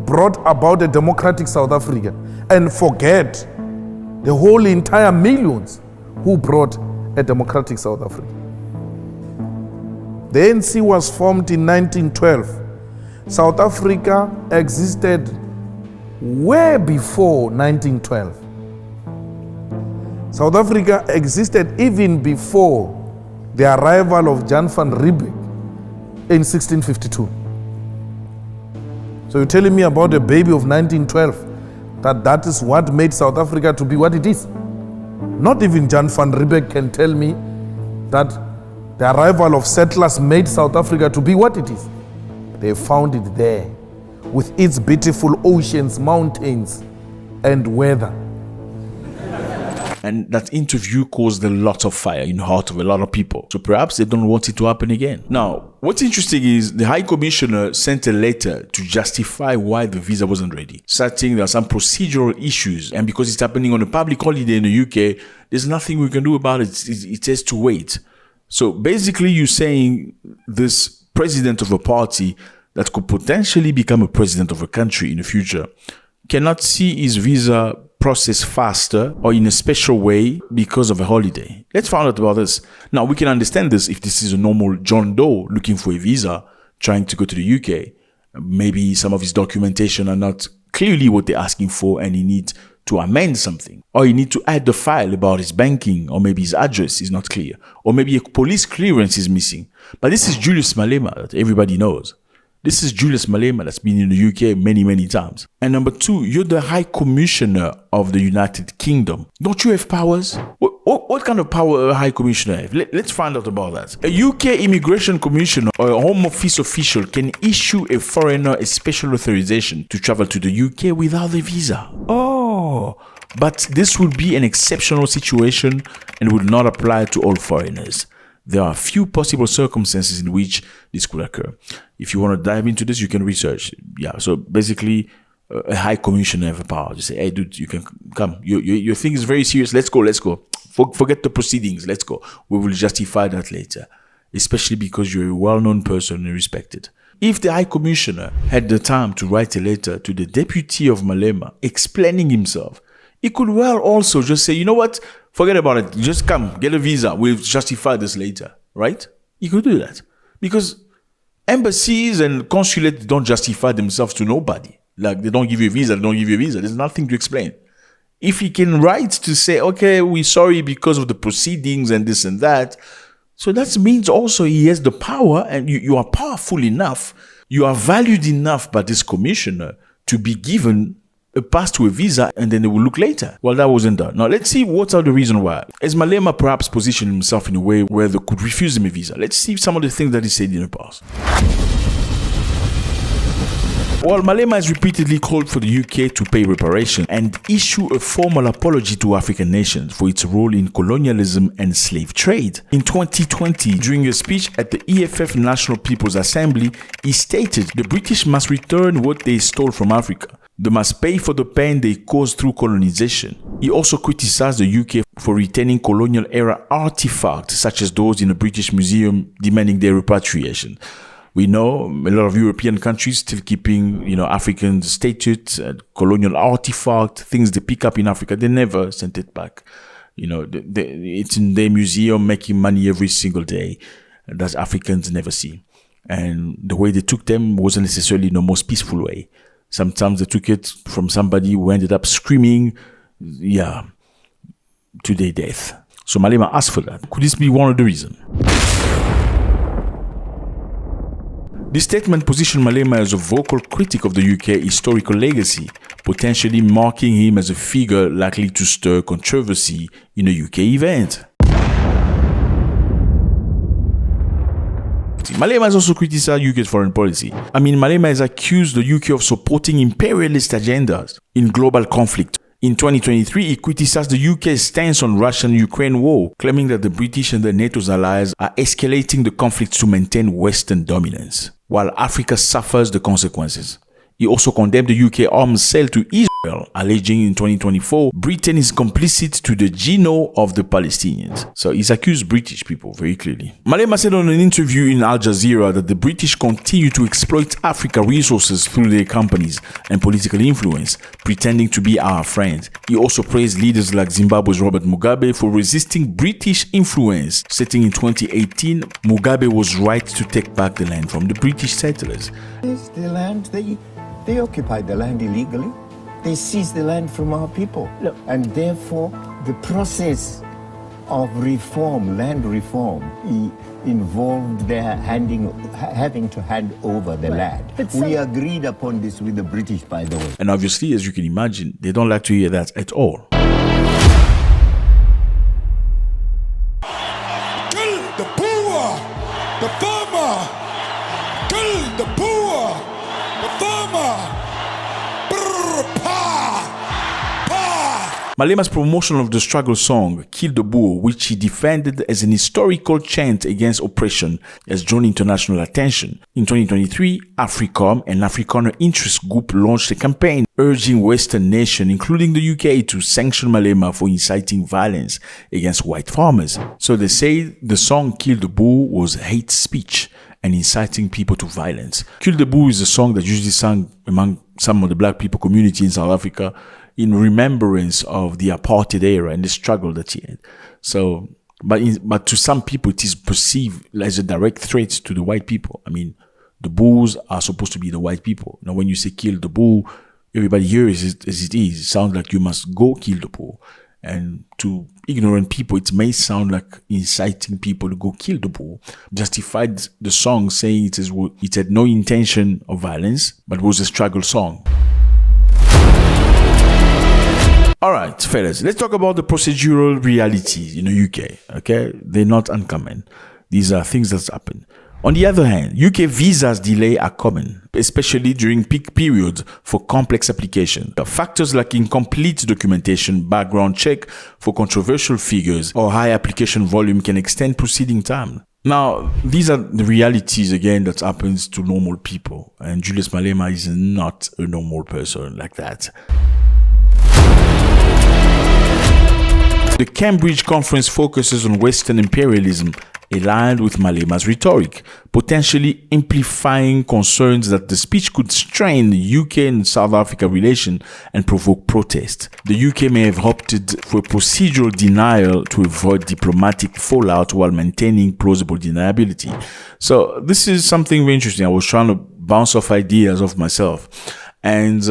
brought about a democratic South Africa and forget the whole entire millions who brought a democratic South Africa? The ANC was formed in 1912. South Africa existed way before 1912. South Africa existed even before the arrival of Jan van Riebeeck in 1652. So you're telling me about a baby of 1912, that is what made South Africa to be what it is? Not even Jan van Riebeeck can tell me that the arrival of settlers made South Africa to be what it is. They found it there with its beautiful oceans, mountains, and weather. And that interview caused a lot of fire in the heart of a lot of people. So perhaps they don't want it to happen again. Now, what's interesting is the High Commissioner sent a letter to justify why the visa wasn't ready, citing there are some procedural issues. And because it's happening on a public holiday in the UK, there's nothing we can do about it. It has to wait. So basically you're saying this president of a party that could potentially become a president of a country in the future cannot see his visa process faster or in a special way because of a holiday. Let's find out about this. Now, we can understand this if this is a normal John Doe looking for a visa, trying to go to the UK. Maybe some of his documentation are not clearly what they're asking for and he needs to amend something. Or he needs to add the file about his banking, or maybe his address is not clear. Or maybe a police clearance is missing. But this is Julius Malema that everybody knows. This is Julius Malema that's been in the UK many, many times. And number two, you're the High Commissioner of the United Kingdom. Don't you have powers? What kind of power a High Commissioner have? Let's find out about that. A UK Immigration Commissioner or a Home Office official can issue a foreigner a special authorization to travel to the UK without a visa. Oh, but this would be an exceptional situation and would not apply to all foreigners. There are a few possible circumstances in which this could occur. If you want to dive into this, you can research. Yeah, so basically, a High Commissioner have a power. Just say, hey, dude, you can come. Your thing is very serious. Let's go. Forget the proceedings. Let's go. We will justify that later, especially because you're a well-known person and respected. If the High Commissioner had the time to write a letter to the deputy of Malema explaining himself, he could well also just say, you know what? Forget about it. Just come, get a visa. We'll justify this later, right? He could do that. Because embassies and consulates don't justify themselves to nobody. Like, they don't give you a visa, There's nothing to explain. If he can write to say, okay, we're sorry because of the proceedings and this and that, so that means also he has the power, and you are powerful enough, you are valued enough by this commissioner to be given a pass to a visa, and then they will look later. Well, that wasn't done. Now, let's see what are the reasons why. As Malema perhaps positioned himself in a way where they could refuse him a visa. Let's see some of the things that he said in the past. Well, Malema has repeatedly called for the UK to pay reparation and issue a formal apology to African nations for its role in colonialism and slave trade. In 2020, during a speech at the EFF National People's Assembly, he stated the British must return what they stole from Africa. They must pay for the pain they caused through colonization. He also criticized the UK for retaining colonial-era artifacts such as those in the British Museum, demanding their repatriation. We know a lot of European countries still keeping, African statutes, colonial artifact, things they pick up in Africa. They never sent it back. It's in their museum making money every single day that Africans never see. And the way they took them wasn't necessarily the most peaceful way. Sometimes they took it from somebody who ended up screaming, to their death. So Malema asked for that. Could this be one of the reasons? This statement positioned Malema as a vocal critic of the UK historical legacy, potentially marking him as a figure likely to stir controversy in a UK event. Malema has also criticized UK's foreign policy. Malema has accused the UK of supporting imperialist agendas in global conflict. In 2023, he criticized the UK's stance on Russian-Ukraine war, claiming that the British and the NATO's allies are escalating the conflict to maintain Western dominance, while Africa suffers the consequences. He also condemned the UK arms sale to Israel, alleging in 2024 Britain is complicit to the genocide of the Palestinians. So he's accused British people very clearly. Malema said on an interview in Al Jazeera that the British continue to exploit Africa resources through their companies and political influence, pretending to be our friends. He also praised leaders like Zimbabwe's Robert Mugabe for resisting British influence, stating in 2018 Mugabe was right to take back the land from the British settlers. The land they occupied the land illegally. They seized the land from our people. Look. And therefore, the process of reform, land reform, involved their having to hand over the land. We agreed upon this with the British, by the way. And obviously, as you can imagine, they don't like to hear that at all. Kill the poor, the farmer. Kill the poor, the farmer. Malema's promotion of the struggle song, Kill the Boer, which he defended as an historical chant against oppression, has drawn international attention. In 2023, AFRICOM, an Afrikaner interest group, launched a campaign urging Western nations, including the UK, to sanction Malema for inciting violence against white farmers. So they say the song Kill the Boer was hate speech and inciting people to violence. Kill the Boer is a song that usually sung among some of the black people community in South Africa in remembrance of the Apartheid-era and the struggle that he had. So, but to some people, it is perceived as a direct threat to the white people. The Boers are supposed to be the white people. Now, when you say kill the Boer, everybody hears it as it is. It sounds like you must go kill the Boer. And to ignorant people, it may sound like inciting people to go kill the Boer. Justified the song saying it had no intention of violence, but was a struggle song. Alright, fellas, let's talk about the procedural realities in the UK, okay? They're not uncommon. These are things that happen. On the other hand, UK visas delay are common, especially during peak periods for complex applications. Factors like incomplete documentation, background check for controversial figures, or high application volume can extend proceeding time. Now, these are the realities, again, that happens to normal people. And Julius Malema is not a normal person like that. The Cambridge Conference focuses on Western imperialism, aligned with Malema's rhetoric, potentially amplifying concerns that the speech could strain the UK and South Africa relation and provoke protest. The UK may have opted for a procedural denial to avoid diplomatic fallout while maintaining plausible deniability. So this is something very interesting. I was trying to bounce off ideas of myself. And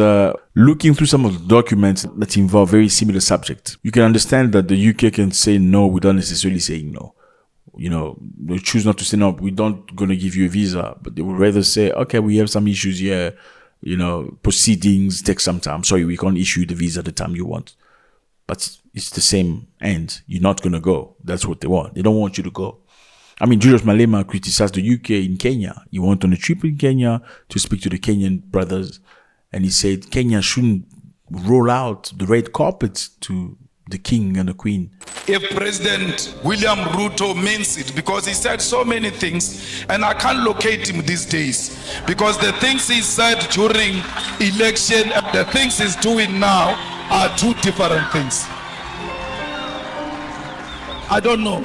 looking through some of the documents that involve very similar subjects, you can understand that the UK can say no without necessarily saying no. You know, they choose not to say no, we're not going to give you a visa, but they would rather say, okay, we have some issues here, you know, proceedings take some time. Sorry, we can't issue the visa at the time you want. But it's the same end. You're not going to go. That's what they want. They don't want you to go. I mean, Julius Malema criticized the UK in Kenya. He went on a trip in Kenya to speak to the Kenyan brothers. And he said Kenya shouldn't roll out the red carpet to the king and the queen. If President William Ruto means it, because he said so many things, and I can't locate him these days, because the things he said during election and the things he's doing now are two different things. I don't know.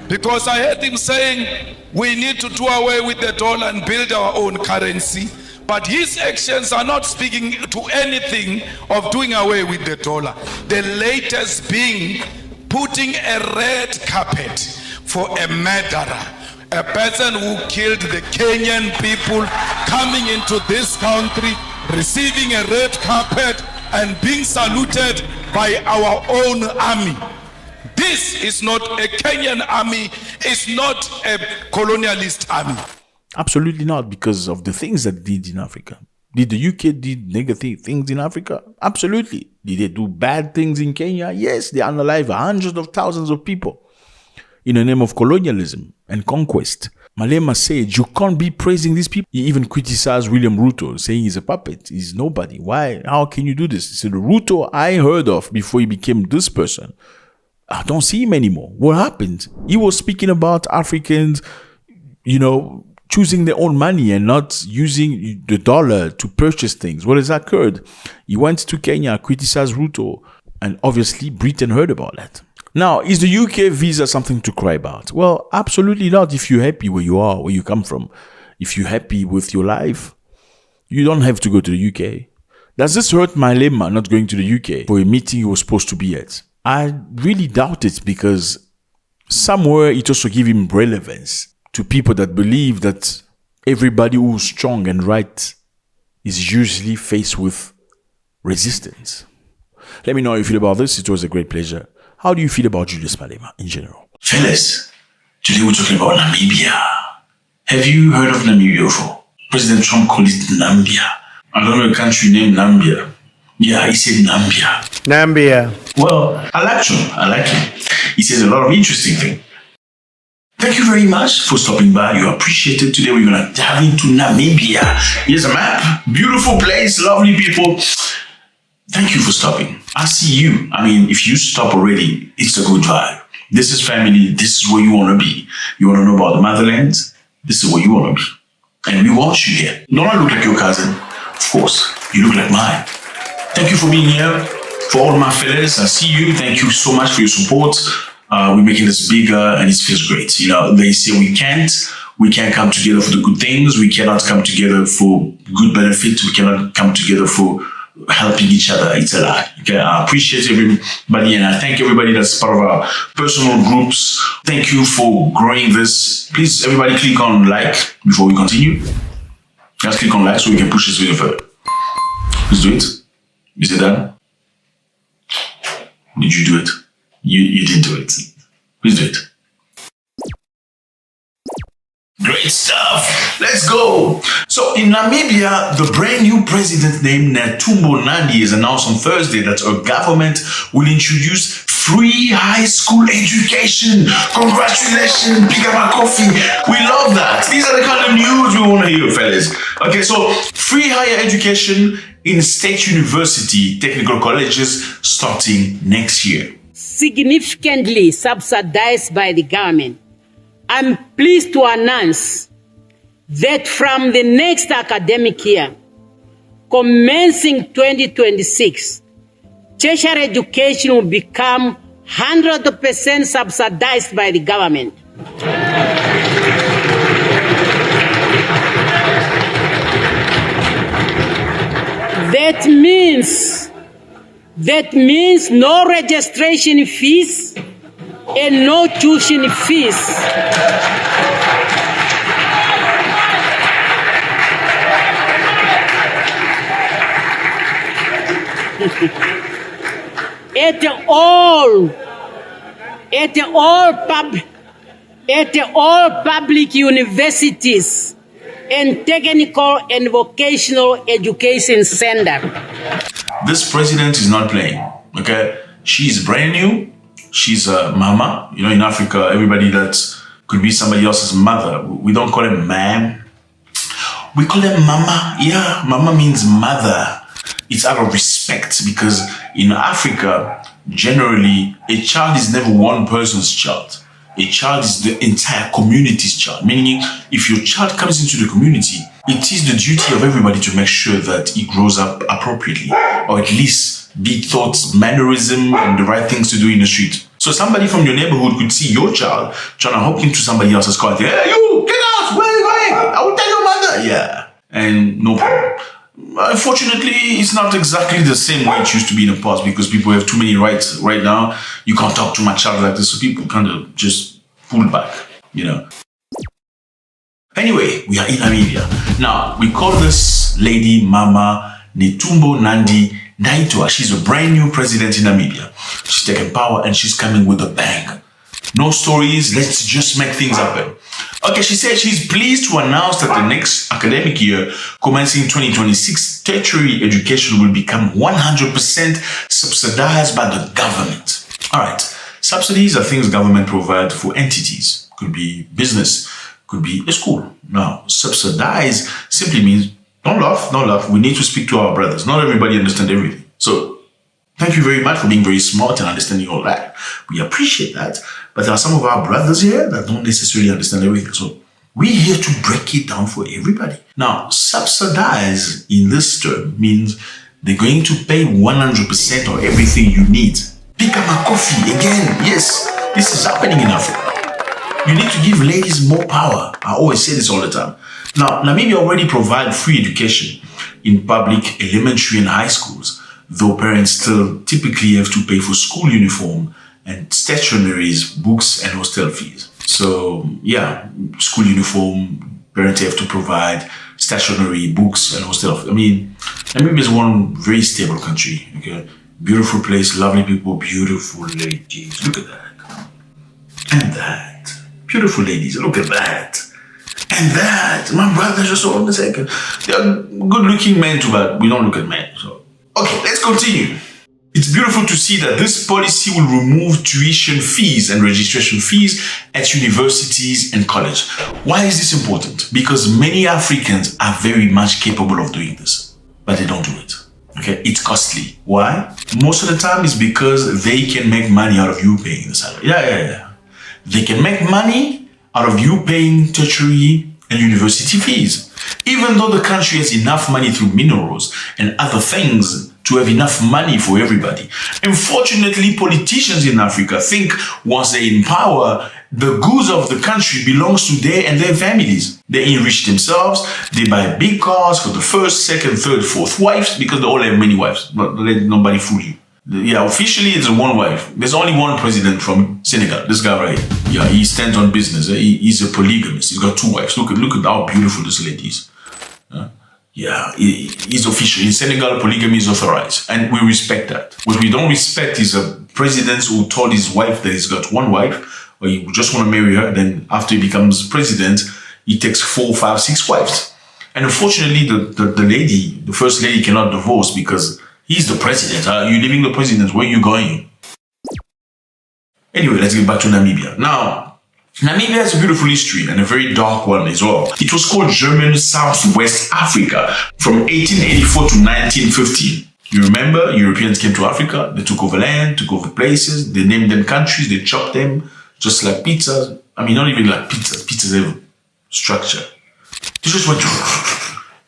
Because I heard him saying we need to do away with the dollar and build our own currency. But his actions are not speaking to anything of doing away with the dollar. The latest being putting a red carpet for a murderer, a person who killed the Kenyan people, coming into this country, receiving a red carpet and being saluted by our own army. This is not a Kenyan army, it's not a colonialist army. Absolutely not, because of the things that they did in Africa. Did the UK did negative things in Africa? Absolutely. Did they do bad things in Kenya? Yes, they unalive hundreds of thousands of people in the name of colonialism and conquest. Malema said, you can't be praising these people. He even criticized William Ruto, saying he's a puppet, he's nobody. Why? How can you do this? He said, the Ruto I heard of before he became this person, I don't see him anymore. What happened? He was speaking about Africans, you know, choosing their own money and not using the dollar to purchase things. What has occurred? He went to Kenya, criticized Ruto, and obviously Britain heard about that. Now, is the UK visa something to cry about? Well, absolutely not if you're happy where you are, where you come from. If you're happy with your life, you don't have to go to the UK. Does this hurt Malema not going to the UK for a meeting he was supposed to be at? I really doubt it, because somewhere it also gives him relevance to people that believe that everybody who's strong and right is usually faced with resistance. Let me know how you feel about this. It was a great pleasure. How do you feel about Julius Malema in general? Fellas, today we're talking about Namibia. Have you heard of Namibia before? President Trump called it Nambia. I don't know a country named Nambia. Yeah, he said Nambia. Nambia. Well, I like Trump. I like him. He says a lot of interesting things. Thank you very much for stopping by. You appreciate it. Today we're going to dive into Namibia. Here's a map. Beautiful place. Lovely people. Thank you for stopping. I see you. I mean, if you stop already, it's a good vibe. This is family. This is where you want to be. You want to know about the motherland? This is where you want to be. And we want you here. Don't I look like your cousin? Of course. You look like mine. Thank you for being here. For all my fellas, I see you. Thank you so much for your support. We're making this bigger and it feels great. You know, they say we can't come together for the good things. We cannot come together for good benefits. We cannot come together for helping each other. It's a lie. Okay, I appreciate everybody and I thank everybody that's part of our personal groups. Thank you for growing this. Please, everybody click on like before we continue. Just click on like so we can push this video further. Please do it. Is it done? Did you do it? You did do it. Please do it. Great stuff. Let's go. So in Namibia, the brand new president named Netumbo Nandi has announced on Thursday that our government will introduce free high school education. Congratulations, pick up our coffee. We love that. These are the kind of news we want to hear, fellas. Okay, so free higher education in state university, technical colleges starting next year. Significantly subsidized by the government. I'm pleased to announce that from the next academic year, commencing 2026, tertiary education will become 100% subsidized by the government. That means no registration fees and no tuition fees. at all public universities and technical and vocational education centers. This president is not playing, okay? She's brand new. She's a mama. You know, in Africa, everybody that could be somebody else's mother, we don't call them ma'am. We call them mama. Yeah, mama means mother. It's out of respect because in Africa, generally, a child is never one person's child. A child is the entire community's child. Meaning, if your child comes into the community, it is the duty of everybody to make sure that he grows up appropriately, or at least be taught mannerism and the right things to do in the street. So somebody from your neighborhood could see your child trying to hop into somebody else's car and say, hey, you, get out, where are you going? I will tell your mother. Yeah, and no problem. Unfortunately, it's not exactly the same way it used to be in the past because people have too many rights right now. You can't talk to my child like this, so people kind of just pull back, you know. Anyway, we are in Namibia. Now, we call this lady Mama Netumbo Nandi Ndaitwah. She's a brand new president in Namibia. She's taking power and she's coming with a bang. No stories, let's just make things happen. Okay, she said she's pleased to announce that the next academic year, commencing 2026, tertiary education will become 100% subsidized by the government. All right, subsidies are things government provide for entities. Could be business, could be a school. Now, subsidize simply means, don't laugh. We need to speak to our brothers. Not everybody understands everything. So, thank you very much for being very smart and understanding all that. We appreciate that. But there are some of our brothers here that don't necessarily understand everything. So we're here to break it down for everybody. Now, subsidize in this term means they're going to pay 100% of everything you need. Pick up a coffee again. Yes, this is happening in Africa. You need to give ladies more power. I always say this all the time. Now, Namibia already provides free education in public elementary and high schools, though parents still typically have to pay for school uniform and stationaries, books, and hostel fees. So, yeah, school uniform, parents have to provide stationery, books, and hostel fees. I mean, Namibia is one very stable country, okay? Beautiful place, lovely people, beautiful ladies. Look at that. And that. Beautiful ladies, look at that. And that. My brother just hold on a second. They are good-looking men too, but we don't look at men. So, okay, let's continue. It's beautiful to see that this policy will remove tuition fees and registration fees at universities and college. Why is this important? Because many Africans are very much capable of doing this, but they don't do it. Okay, it's costly. Why? Most of the time it's because they can make money out of you paying the salary. Yeah. They can make money out of you paying tertiary and university fees. Even though the country has enough money through minerals and other things to have enough money for everybody. Unfortunately, politicians in Africa think once they're in power, the goods of the country belongs to they and their families. They enrich themselves, they buy big cars for the first, second, third, fourth wives because they all have many wives, but let nobody fool you. Yeah, officially it's one wife. There's only one president from Senegal, this guy right here. Yeah, he stands on business. He's a polygamist. He's got two wives. Look at how beautiful this lady is. Yeah, he's official. In Senegal, polygamy is authorized, and we respect that. What we don't respect is a president who told his wife that he's got one wife, or he just want to marry her, then after he becomes president, he takes 4, 5, 6 wives. And unfortunately, the first lady cannot divorce because he's the president. You're leaving the president, where are you going? Anyway, let's get back to Namibia. Now, Namibia has a beautiful history and a very dark one as well. It was called German Southwest Africa from 1884 to 1915. You remember, Europeans came to Africa, they took over land, took over places, they named them countries, they chopped them, just like pizzas. I mean, not even like pizzas. Pizzas have structure. They just went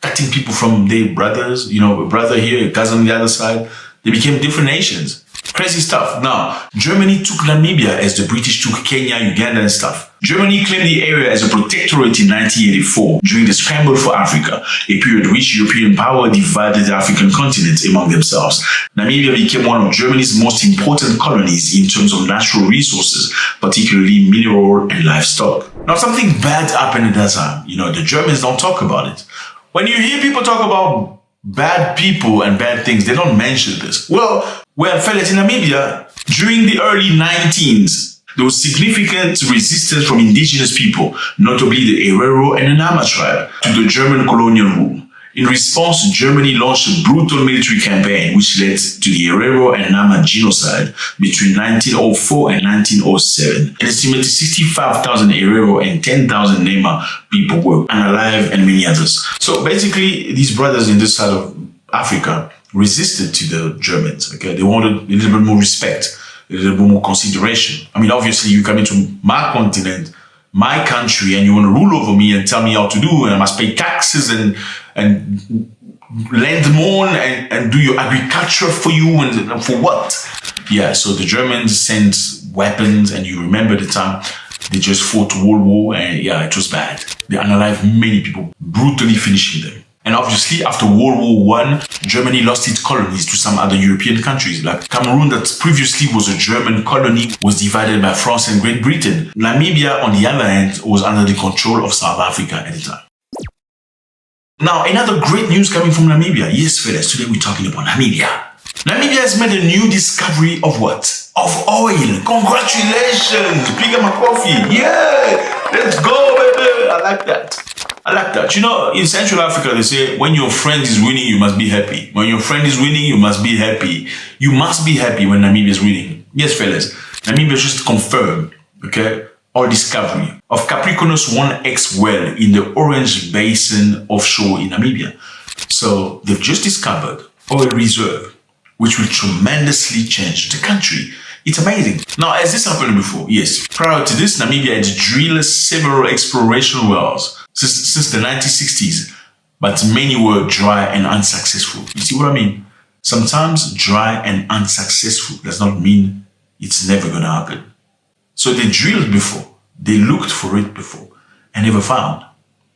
cutting people from their brothers, you know, a brother here, a cousin on the other side. They became different nations. Crazy stuff. Now, Germany took Namibia as the British took Kenya, Uganda and stuff. Germany claimed the area as a protectorate in 1984 during the scramble for Africa, a period which European power divided the African continent among themselves. Namibia became one of Germany's most important colonies in terms of natural resources, particularly mineral and livestock. Now, something bad happened at that time. You know, the Germans don't talk about it. When you hear people talk about bad people and bad things, they don't mention this. Well, fellas, in Namibia, during the early 19s, there was significant resistance from indigenous people, notably the Herero and the Nama tribe, to the German colonial rule. In response, Germany launched a brutal military campaign which led to the Herero and Nama genocide between 1904 and 1907. An estimated 65,000 Herero and 10,000 Nama people were unalive and many others. So basically, these brothers in this side of Africa resisted to the Germans. Okay, they wanted a little bit more respect, a little bit more consideration. I mean, obviously, you come into my continent, my country, and you want to rule over me and tell me how to do, and I must pay taxes and lend more and do your agriculture for you, and for what? Yeah, so the Germans sent weapons, and you remember the time they just fought World War, and yeah, it was bad. They unalived many people, brutally finishing them. And obviously, after World War I, Germany lost its colonies to some other European countries. Like Cameroon, that previously was a German colony, was divided by France and Great Britain. Namibia, on the other hand, was under the control of South Africa at the time. Now, another great news coming from Namibia. Yes, fellas, today we're talking about Namibia. Namibia has made a new discovery of what? Of oil. Congratulations! Pick up my coffee. Yeah! Let's go, baby! I like that. You know, in Central Africa, they say, when your friend is winning, you must be happy. When your friend is winning, you must be happy. You must be happy when Namibia is winning. Yes, fellas. Namibia just confirmed, okay, our discovery of Capricornus 1X well in the Orange Basin offshore in Namibia. So they've just discovered oil reserve, which will tremendously change the country. It's amazing. Now, has this happened before? Yes. Prior to this, Namibia had drilled several exploration wells since the 1960s, but many were dry and unsuccessful. You see what I mean? Sometimes dry and unsuccessful does not mean it's never going to happen. So they drilled before, they looked for it before, and never found,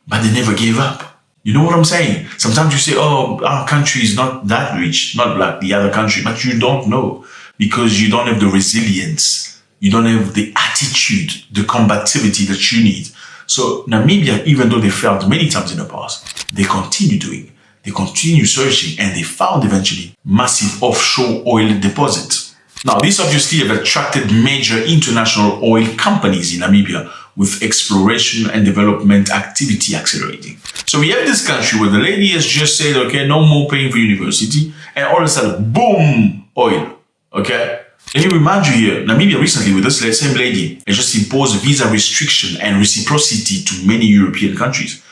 but they never gave up. You know what I'm saying? Sometimes you say, oh, our country is not that rich, not like the other country, but you don't know because you don't have the resilience. You don't have the attitude, the combativity that you need. So Namibia, even though they failed many times in the past, they continue doing, they continue searching, and they found eventually massive offshore oil deposits. Now, this obviously have attracted major international oil companies in Namibia, with exploration and development activity accelerating. So we have this country where the lady has just said, okay, no more paying for university, and all of a sudden, boom, oil, okay? Let me remind you here, Namibia recently with this same lady has just imposed a visa restriction and reciprocity to many European countries.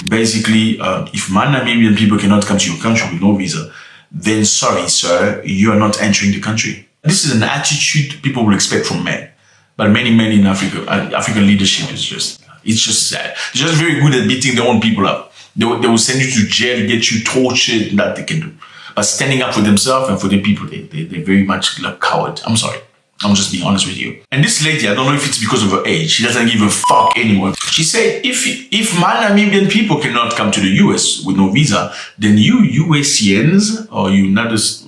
Basically, if Namibian people cannot come to your country with no visa, then sorry, sir, you are not entering the country. This is an attitude people will expect from men. But many men in Africa, African leadership is just, it's just sad. They're just very good at beating their own people up. They will send you to jail, get you tortured, that they can do. But standing up for themselves and for the people, they're very much like coward. I'm sorry. I'm just being honest with you. And this lady, I don't know if it's because of her age, she doesn't give a fuck anymore. She said, if my Namibian people cannot come to the US with no visa, then you USians or you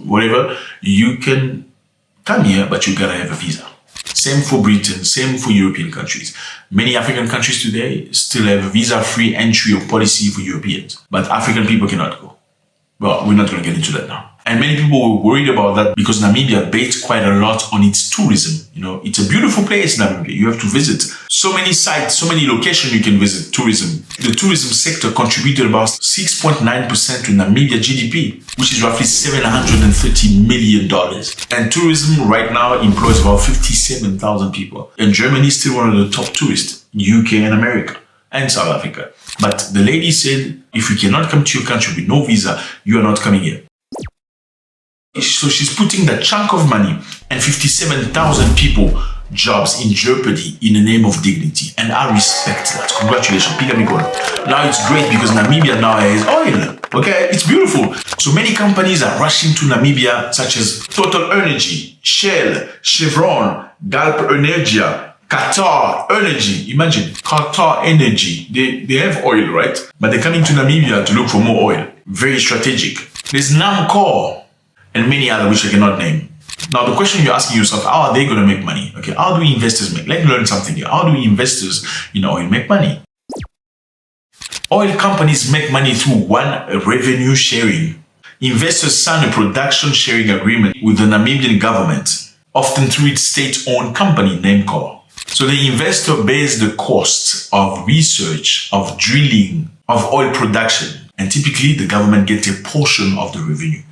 whatever, you can come here, but you gotta have a visa. Same for Britain, same for European countries. Many African countries today still have a visa-free entry or policy for Europeans, but African people cannot go. Well, we're not going to get into that now. And many people were worried about that because Namibia baits quite a lot on its tourism. You know, it's a beautiful place, Namibia. You have to visit. So many sites, so many locations you can visit, tourism. The tourism sector contributed about 6.9% to Namibia GDP, which is roughly $730 million. And tourism right now employs about 57,000 people. And Germany is still one of the top tourists, UK and America, and South Africa. But the lady said, if you cannot come to your country with no visa, you are not coming here. So she's putting that chunk of money and 57,000 people jobs in jeopardy in the name of dignity. And I respect that. Congratulations. Now it's great because Namibia now has oil. Okay, it's beautiful. So many companies are rushing to Namibia, such as Total Energy, Shell, Chevron, Galp Energia, Qatar Energy. Imagine, Qatar Energy. They have oil, right? But they're coming to Namibia to look for more oil. Very strategic. There's Namcor and many other which I cannot name. Now, the question you're asking yourself, how are they going to make money? Okay, how do investors make? Let's learn something here. How do investors in oil make money? Oil companies make money through one, revenue sharing. investors sign a production sharing agreement with the Namibian government, often through its state-owned company, Namco. So the investor bears the cost of research, of drilling, of oil production, and typically the government gets a portion of the revenue.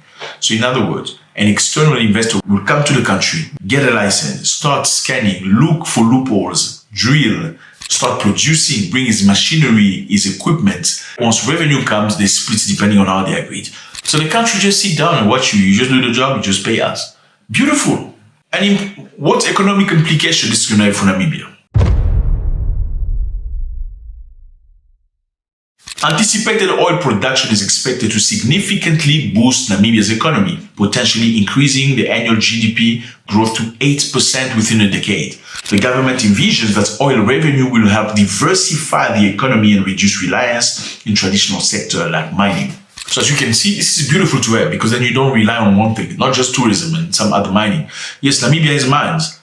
So in other words, an external investor will come to the country, get a license, start scanning, look for loopholes, drill, start producing, bring his machinery, his equipment. Once revenue comes, they split depending on how they agreed. So the country just sit down and watch you. You just do the job, you just pay us. Beautiful. And what economic implication this is going to have for Namibia? Anticipated oil production is expected to significantly boost Namibia's economy, potentially increasing the annual GDP growth to 8% within a decade. The government envisions that oil revenue will help diversify the economy and reduce reliance in traditional sectors like mining. So as you can see, this is beautiful to have because then you don't rely on one thing, not just tourism and some other mining. Yes, Namibia has mines.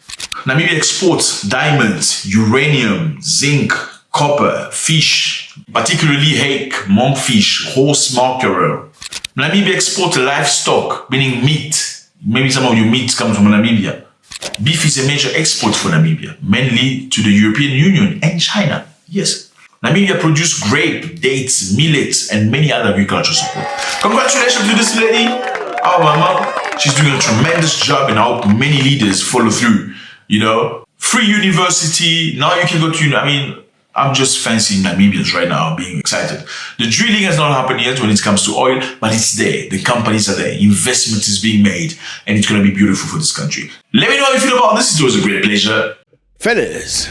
Namibia exports diamonds, uranium, zinc, copper, fish, particularly hake, monkfish, horse mackerel. Namibia exports livestock, meaning meat. Maybe some of your meat comes from Namibia. Beef is a major export for Namibia, mainly to the European Union and China. Yes. Namibia produces grape, dates, millets, and many other agricultural support. Congratulations to this lady, our mama. She's doing a tremendous job and I hope many leaders follow through. You know, free university. Now you can go to, I'm just fancying Namibians right now, being excited. The drilling has not happened yet when it comes to oil, but it's there. The companies are there. Investment is being made, and it's going to be beautiful for this country. Let me know how you feel about this. It was a great pleasure. Fellas,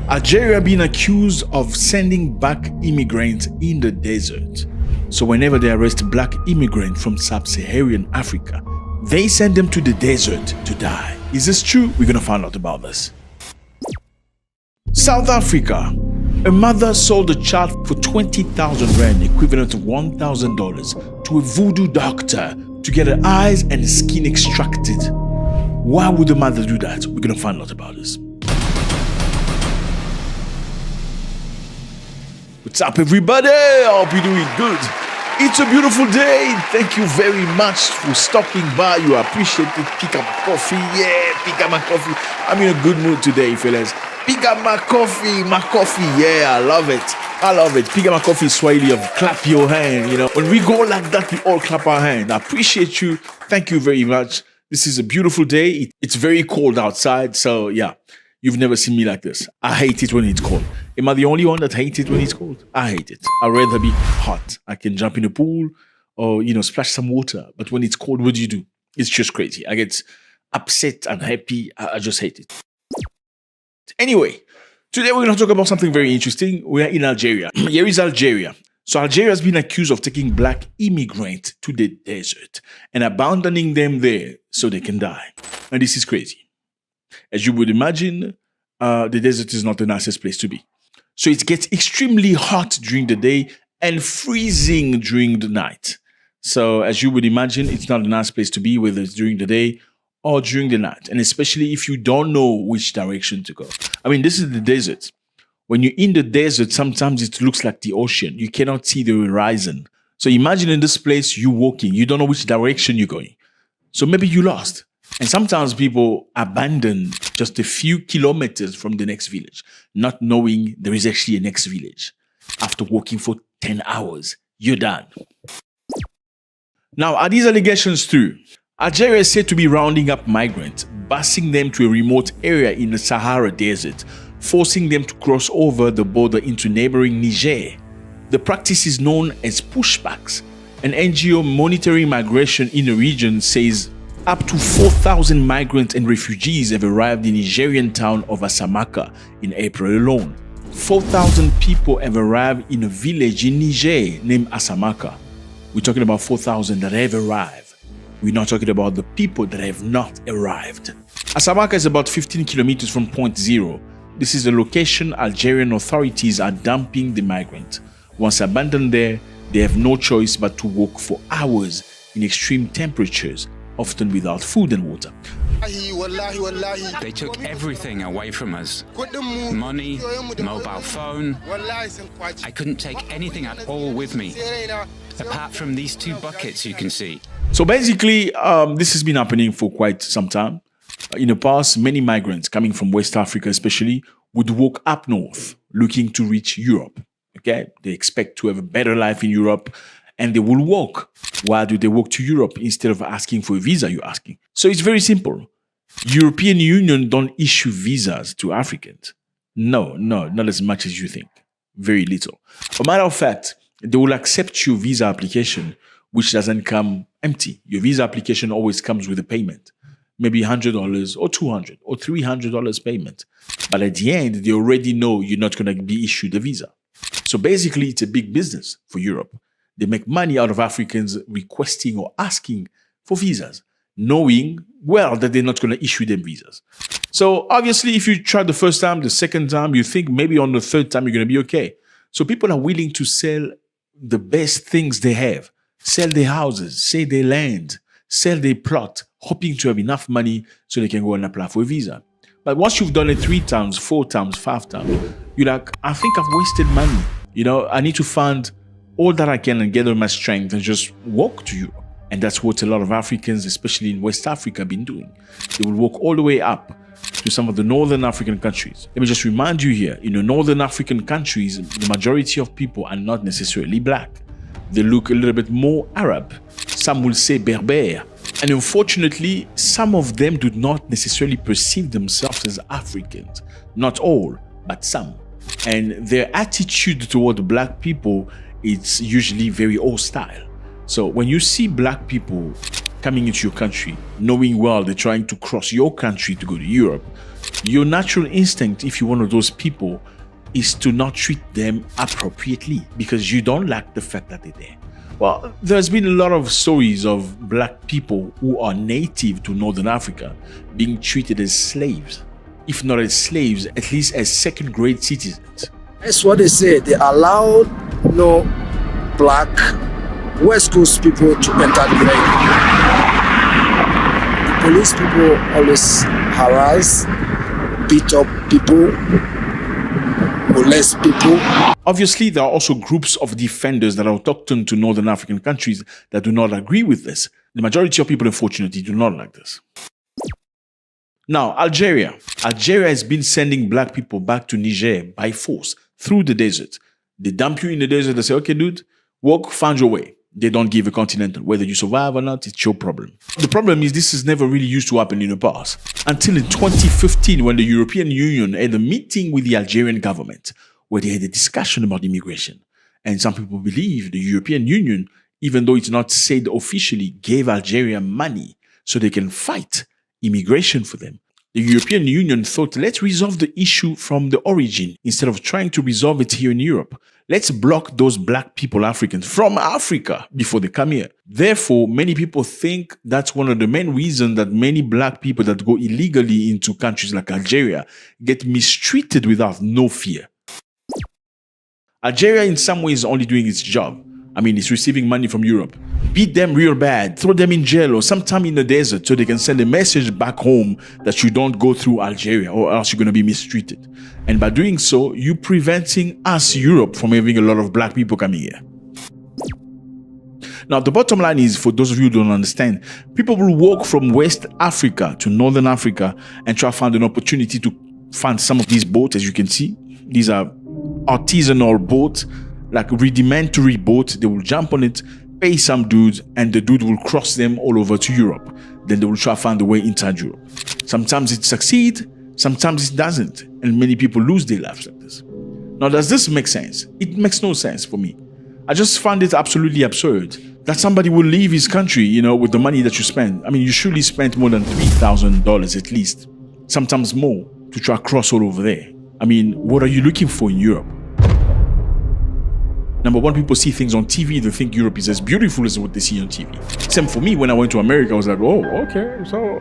Algeria being accused of sending back immigrants in the desert. So whenever they arrest black immigrants from sub-Saharan Africa, they send them to the desert to die. Is this true? We're going to find out about this. South Africa. A mother sold a child for 20,000 rand, equivalent to $1,000, to a voodoo doctor to get her eyes and skin extracted. Why would the mother do that? We're going to find out about this. What's up, everybody? I hope you're doing good. It's a beautiful day. Thank you very much for stopping by. You appreciate it. Pick up coffee. Yeah, pick up my coffee. I'm in a good mood today, fellas. Pick up my coffee. Yeah, I love it. Pick up my coffee is Swahili of clap your hand. You know, when we go like that, we all clap our hand. I appreciate you. Thank you very much. This is a beautiful day. It's very cold outside. So yeah, you've never seen me like this. I hate it when it's cold. Am I the only one that hates it when it's cold? I hate it. I'd rather be hot. I can jump in the pool or, splash some water. But when it's cold, what do? It's just crazy. I get upset and happy. I just hate it. Anyway, today we're going to talk about something very interesting. We are in Algeria. Here is Algeria. So Algeria has been accused of taking black immigrants to the desert and abandoning them there so they can die. And this is crazy. As you would imagine, the desert is not the nicest place to be. So it gets extremely hot during the day and freezing during the night. So as you would imagine, it's not a nice place to be, whether it's during the day or during the night. And especially if you don't know which direction to go. This is the desert. When you're in the desert, sometimes it looks like the ocean. You cannot see the horizon. So imagine in this place, you're walking. You don't know which direction you're going. So maybe you lost. And sometimes people abandon just a few kilometers from the next village, not knowing there is actually a next village. After walking for 10 hours, you're done. Now, are these allegations true? Algeria is said to be rounding up migrants, busing them to a remote area in the Sahara Desert, forcing them to cross over the border into neighboring Niger. The practice is known as pushbacks. An NGO monitoring migration in the region says up to 4,000 migrants and refugees have arrived in the Nigerian town of Asamaka in April alone. 4,000 people have arrived in a village in Niger named Asamaka. We're talking about 4,000 that have arrived. We're not talking about the people that have not arrived. Asamaka is about 15 kilometers from point zero. This is the location Algerian authorities are dumping the migrant. Once abandoned there, they have no choice but to walk for hours in extreme temperatures, often without food and water. They took everything away from us. Money, mobile phone. I couldn't take anything at all with me. apart from these two buckets you can see. So basically, this has been happening for quite some time. In the past, many migrants coming from West Africa especially would walk up north looking to reach Europe. Okay, they expect to have a better life in Europe and they will walk. Why do they walk to Europe instead of asking for a visa, you're asking? So it's very simple. European Union don't issue visas to Africans. No, not as much as you think. Very little. As a matter of fact, they will accept your visa application, which doesn't come empty. Your visa application always comes with a payment. Maybe $100 or $200 or $300 payment. But at the end, they already know you're not going to be issued a visa. So basically, it's a big business for Europe. They make money out of Africans requesting or asking for visas, knowing, well, that they're not going to issue them visas. So obviously, if you try the first time, the second time, you think maybe on the third time you're going to be okay. So people are willing to sell the best things they have, sell their houses, sell their land, sell their plot, hoping to have enough money so they can go and apply for a visa. But once you've done it 3 times, 4 times, 5 times, you're like, I think I've wasted money. You know, I need to find all that I can and gather my strength and just walk to Europe. And that's what a lot of Africans, especially in West Africa, have been doing. They will walk all the way up to some of the northern African countries. Let me just remind you here, in the northern African countries, the majority of people are not necessarily black. They look a little bit more Arab. Some will say Berber. And unfortunately, some of them do not necessarily perceive themselves as Africans. Not all, but some. And their attitude toward black people, it's usually very hostile. So when you see black people coming into your country, knowing well they're trying to cross your country to go to Europe, your natural instinct, if you're one of those people, is to not treat them appropriately because you don't like the fact that they're there. Well, there's been a lot of stories of black people who are native to Northern Africa being treated as slaves. If not as slaves, at least as second-grade citizens. That's what they say. They allowed no black West Coast people to enter the vehicle. Police people always harass, beat up people, molest people. Obviously, there are also groups of defenders that are autochthon to Northern African countries that do not agree with this. The majority of people, unfortunately, do not like this. Now, Algeria. Algeria has been sending black people back to Niger by force through the desert. They dump you in the desert. They say, okay, dude, walk, find your way. They don't give a continental. Whether you survive or not, it's your problem. The problem is this has never really used to happen in the past. Until in 2015, when the European Union had a meeting with the Algerian government, where they had a discussion about immigration. And some people believe the European Union, even though it's not said officially, gave Algeria money so they can fight immigration for them. The European Union thought, let's resolve the issue from the origin instead of trying to resolve it here in Europe. Let's block those black people, Africans, from Africa before they come here. Therefore, many people think that's one of the main reasons that many black people that go illegally into countries like Algeria get mistreated without no fear. Algeria in some ways is only doing its job. I mean, it's receiving money from Europe. Beat them real bad, throw them in jail or sometime in the desert so they can send a message back home that you don't go through Algeria or else you're going to be mistreated. And by doing so, you're preventing us, Europe, from having a lot of black people coming here. Now, the bottom line is, for those of you who don't understand, people will walk from West Africa to Northern Africa and try to find an opportunity to find some of these boats, as you can see. These are artisanal boats, like rudimentary boats. They will jump on it, pay some dudes, and the dude will cross them all over to Europe. Then they will try to find a way inside Europe. Sometimes it succeeds, sometimes it doesn't, and many people lose their lives like this. Now, does this make sense? It makes no sense for me. I just find it absolutely absurd that somebody will leave his country, you know, with the money that you spend. I mean, you surely spent more than $3,000 at least, sometimes more, to try to cross all over there. I mean, what are you looking for in Europe? Number one, people see things on TV, they think Europe is as beautiful as what they see on TV. Same for me, when I went to America, I was like, oh, okay, so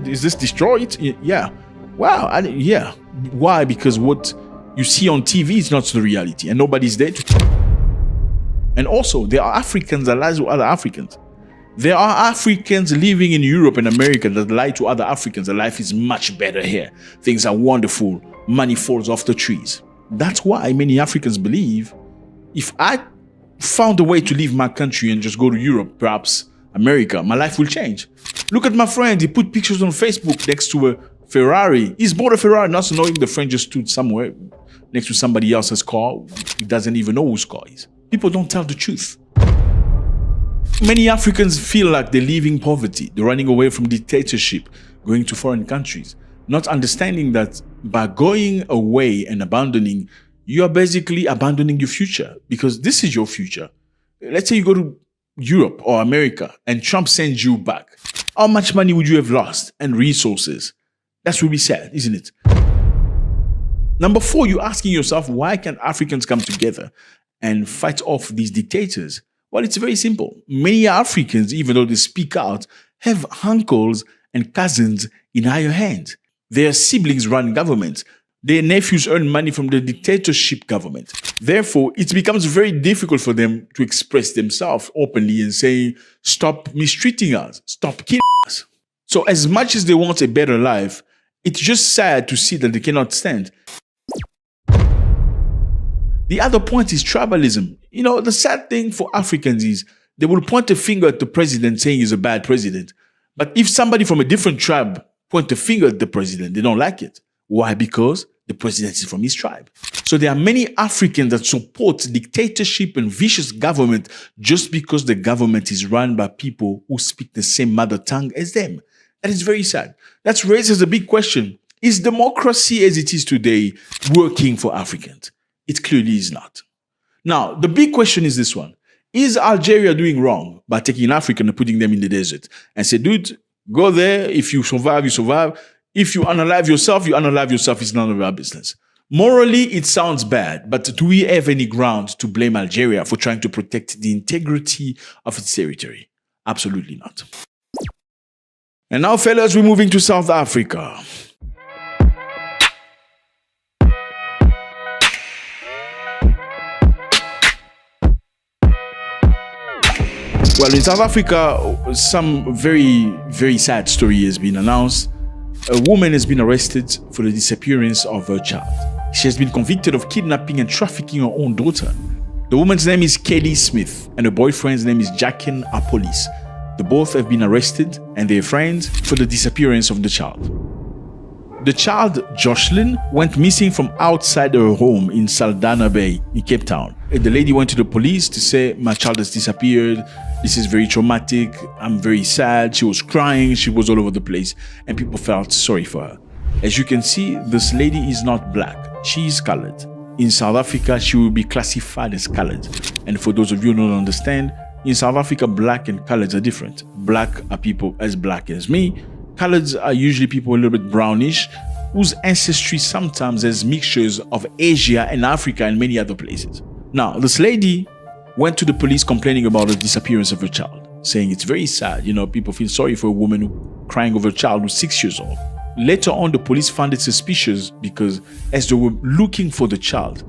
is this Detroit? Yeah. Wow, yeah. Why? Because what you see on TV is not the reality, and nobody's there to. And also, there are Africans that lie to other Africans. There are Africans living in Europe and America that lie to other Africans that life is much better here. Things are wonderful. Money falls off the trees. That's why many Africans believe if I found a way to leave my country and just go to Europe, perhaps America, my life will change. Look at my friend, he put pictures on Facebook next to a Ferrari. He's bought a Ferrari, not knowing the friend just stood somewhere next to somebody else's car. He doesn't even know whose car is. People don't tell the truth. Many Africans feel like they're leaving poverty, they're running away from dictatorship, going to foreign countries, not understanding that by going away and abandoning, you are basically abandoning your future, because this is your future. Let's say you go to Europe or America and Trump sends you back. How much money would you have lost and resources? That's really sad, isn't it? Number 4, you're asking yourself, why can't Africans come together and fight off these dictators? Well, it's very simple. Many Africans, even though they speak out, have uncles and cousins in higher hands. Their siblings run governments. Their nephews earn money from the dictatorship government. Therefore, it becomes very difficult for them to express themselves openly and say, stop mistreating us, stop killing us. So as much as they want a better life, it's just sad to see that they cannot stand. The other point is tribalism. You know, the sad thing for Africans is they will point a finger at the president saying he's a bad president. But if somebody from a different tribe point a finger at the president, they don't like it. Why? Because the president is from his tribe. So there are many Africans that support dictatorship and vicious government just because the government is run by people who speak the same mother tongue as them. That is very sad. That raises a big question. Is democracy as it is today working for Africans? It clearly is not. Now, the big question is this one. Is Algeria doing wrong by taking an African and putting them in the desert and say, dude, go there. If you survive, you survive. If you unalive yourself, you unalive yourself. It's none of our business. Morally, it sounds bad, but do we have any ground to blame Algeria for trying to protect the integrity of its territory? Absolutely not. And now, fellas, we're moving to South Africa. Well, in South Africa, some very, very sad story has been announced. A woman has been arrested for the disappearance of her child. She has been convicted of kidnapping and trafficking her own daughter. The woman's name is Kelly Smith, and her boyfriend's name is Jacken Apolis. The both have been arrested and their friends for the disappearance of the child. The child, Jocelyn, went missing from outside her home in Saldanha Bay in Cape Town. The lady went to the police to say, my child has disappeared. This is very traumatic. I'm very sad. She was crying. She was all over the place. And people felt sorry for her. As you can see, this lady is not black. She is colored. In South Africa, she will be classified as colored. And for those of you who don't understand, in South Africa, black and coloreds are different. Black are people as black as me. Coloreds are usually people a little bit brownish, whose ancestry sometimes has mixtures of Asia and Africa and many other places. Now, this lady went to the police complaining about the disappearance of her child, saying it's very sad. You know, people feel sorry for a woman crying over a child who's 6 years old. Later on, the police found it suspicious because as they were looking for the child,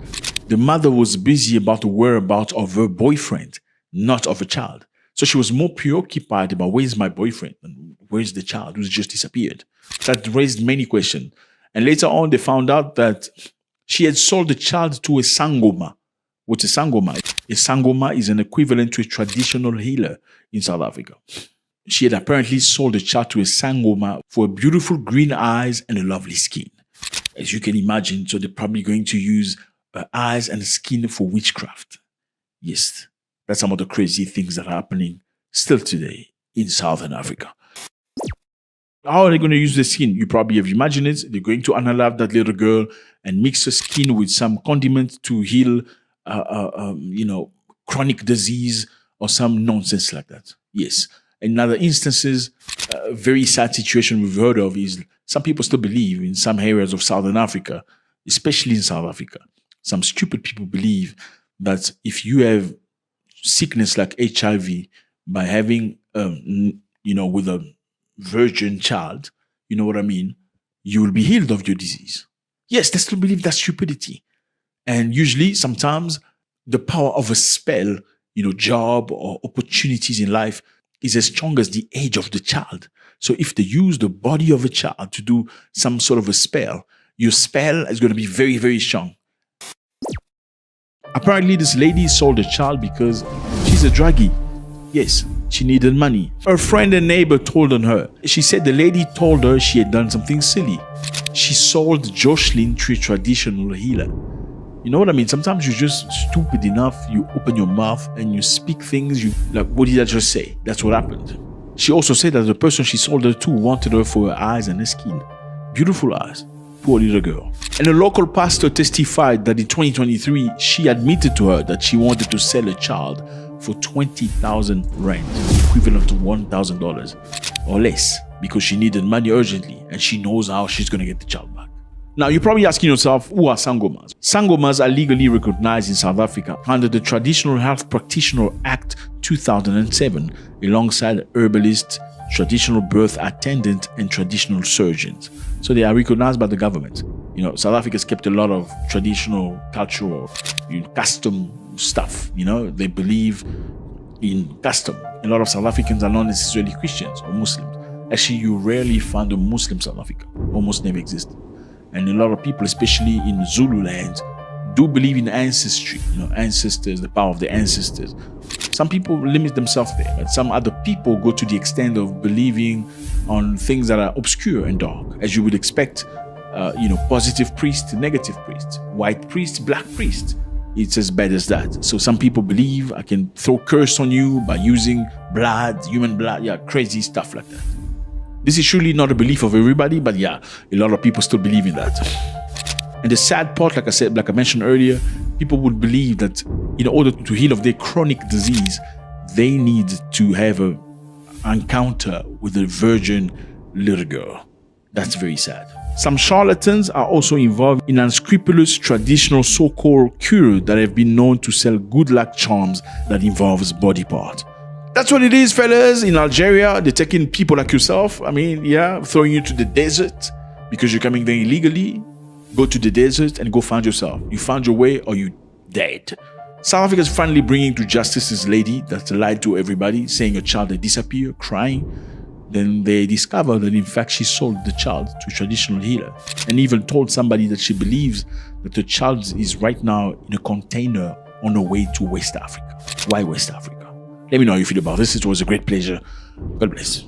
the mother was busy about the whereabouts of her boyfriend, not of a child. So she was more preoccupied about where's my boyfriend and where's the child who's just disappeared. That raised many questions. And later on, they found out that she had sold the child to a sangoma. What's a sangoma? A sangoma is an equivalent to a traditional healer in South Africa. She had apparently sold the child to a sangoma for beautiful green eyes and a lovely skin. As you can imagine, so they're probably going to use her eyes and skin for witchcraft. Yes, that's some of the crazy things that are happening still today in Southern Africa. How are they going to use the skin? You probably have imagined it. They're going to unalive that little girl and mix her skin with some condiment to heal, chronic disease or some nonsense like that. Yes. In other instances, a very sad situation we've heard of is some people still believe in some areas of Southern Africa, especially in South Africa, some stupid people believe that if you have sickness like HIV by having, with a virgin child, you know what I mean, you will be healed of your disease. Yes, they still believe that's stupidity. And usually, sometimes, the power of a spell, job or opportunities in life is as strong as the age of the child. So if they use the body of a child to do some sort of a spell, your spell is going to be very, very strong. Apparently, this lady sold the child because she's a druggie. Yes, she needed money. Her friend and neighbor told on her. She said the lady told her she had done something silly. She sold Jocelyn to a traditional healer. You know what I mean? Sometimes you're just stupid enough, you open your mouth and you speak things, you like, what did I just say? That's what happened. She also said that the person she sold her to wanted her for her eyes and her skin. Beautiful eyes. Poor little girl. And a local pastor testified that in 2023, she admitted to her that she wanted to sell a child for 20,000 rand, equivalent to $1,000 or less, because she needed money urgently and she knows how she's going to get the child back. Now, you're probably asking yourself, who are Sangomas? Sangomas are legally recognized in South Africa under the Traditional Health Practitioner Act 2007, alongside herbalist, traditional birth attendant, and traditional surgeons. So they are recognized by the government. You know, South Africa's kept a lot of traditional, cultural, custom stuff. You know, they believe in custom. A lot of South Africans are not necessarily Christians or Muslims. Actually, you rarely find a Muslim South Africa. Almost never existed. And a lot of people, especially in Zulu land, do believe in ancestry, you know, ancestors, the power of the ancestors. Some people limit themselves there, but some other people go to the extent of believing on things that are obscure and dark, as you would expect, positive priest, negative priest, white priest, black priest. It's as bad as that. So some people believe I can throw curse on you by using blood, human blood, crazy stuff like that. This is surely not a belief of everybody, but a lot of people still believe in that. And the sad part, like I mentioned earlier, people would believe that in order to heal of their chronic disease, they need to have an encounter with a virgin little girl. That's very sad. Some charlatans are also involved in unscrupulous traditional so-called cure that have been known to sell good luck charms that involves body part. That's what it is, fellas. In Algeria, they're taking people like yourself. Throwing you to the desert because you're coming there illegally. Go to the desert and go find yourself. You found your way or you dead. South Africa is finally bringing to justice this lady that lied to everybody, saying a child had disappeared, crying. Then they discovered that in fact she sold the child to a traditional healer and even told somebody that she believes that the child is right now in a container on the way to West Africa. Why West Africa? Let me know how you feel about this. It was a great pleasure. God bless.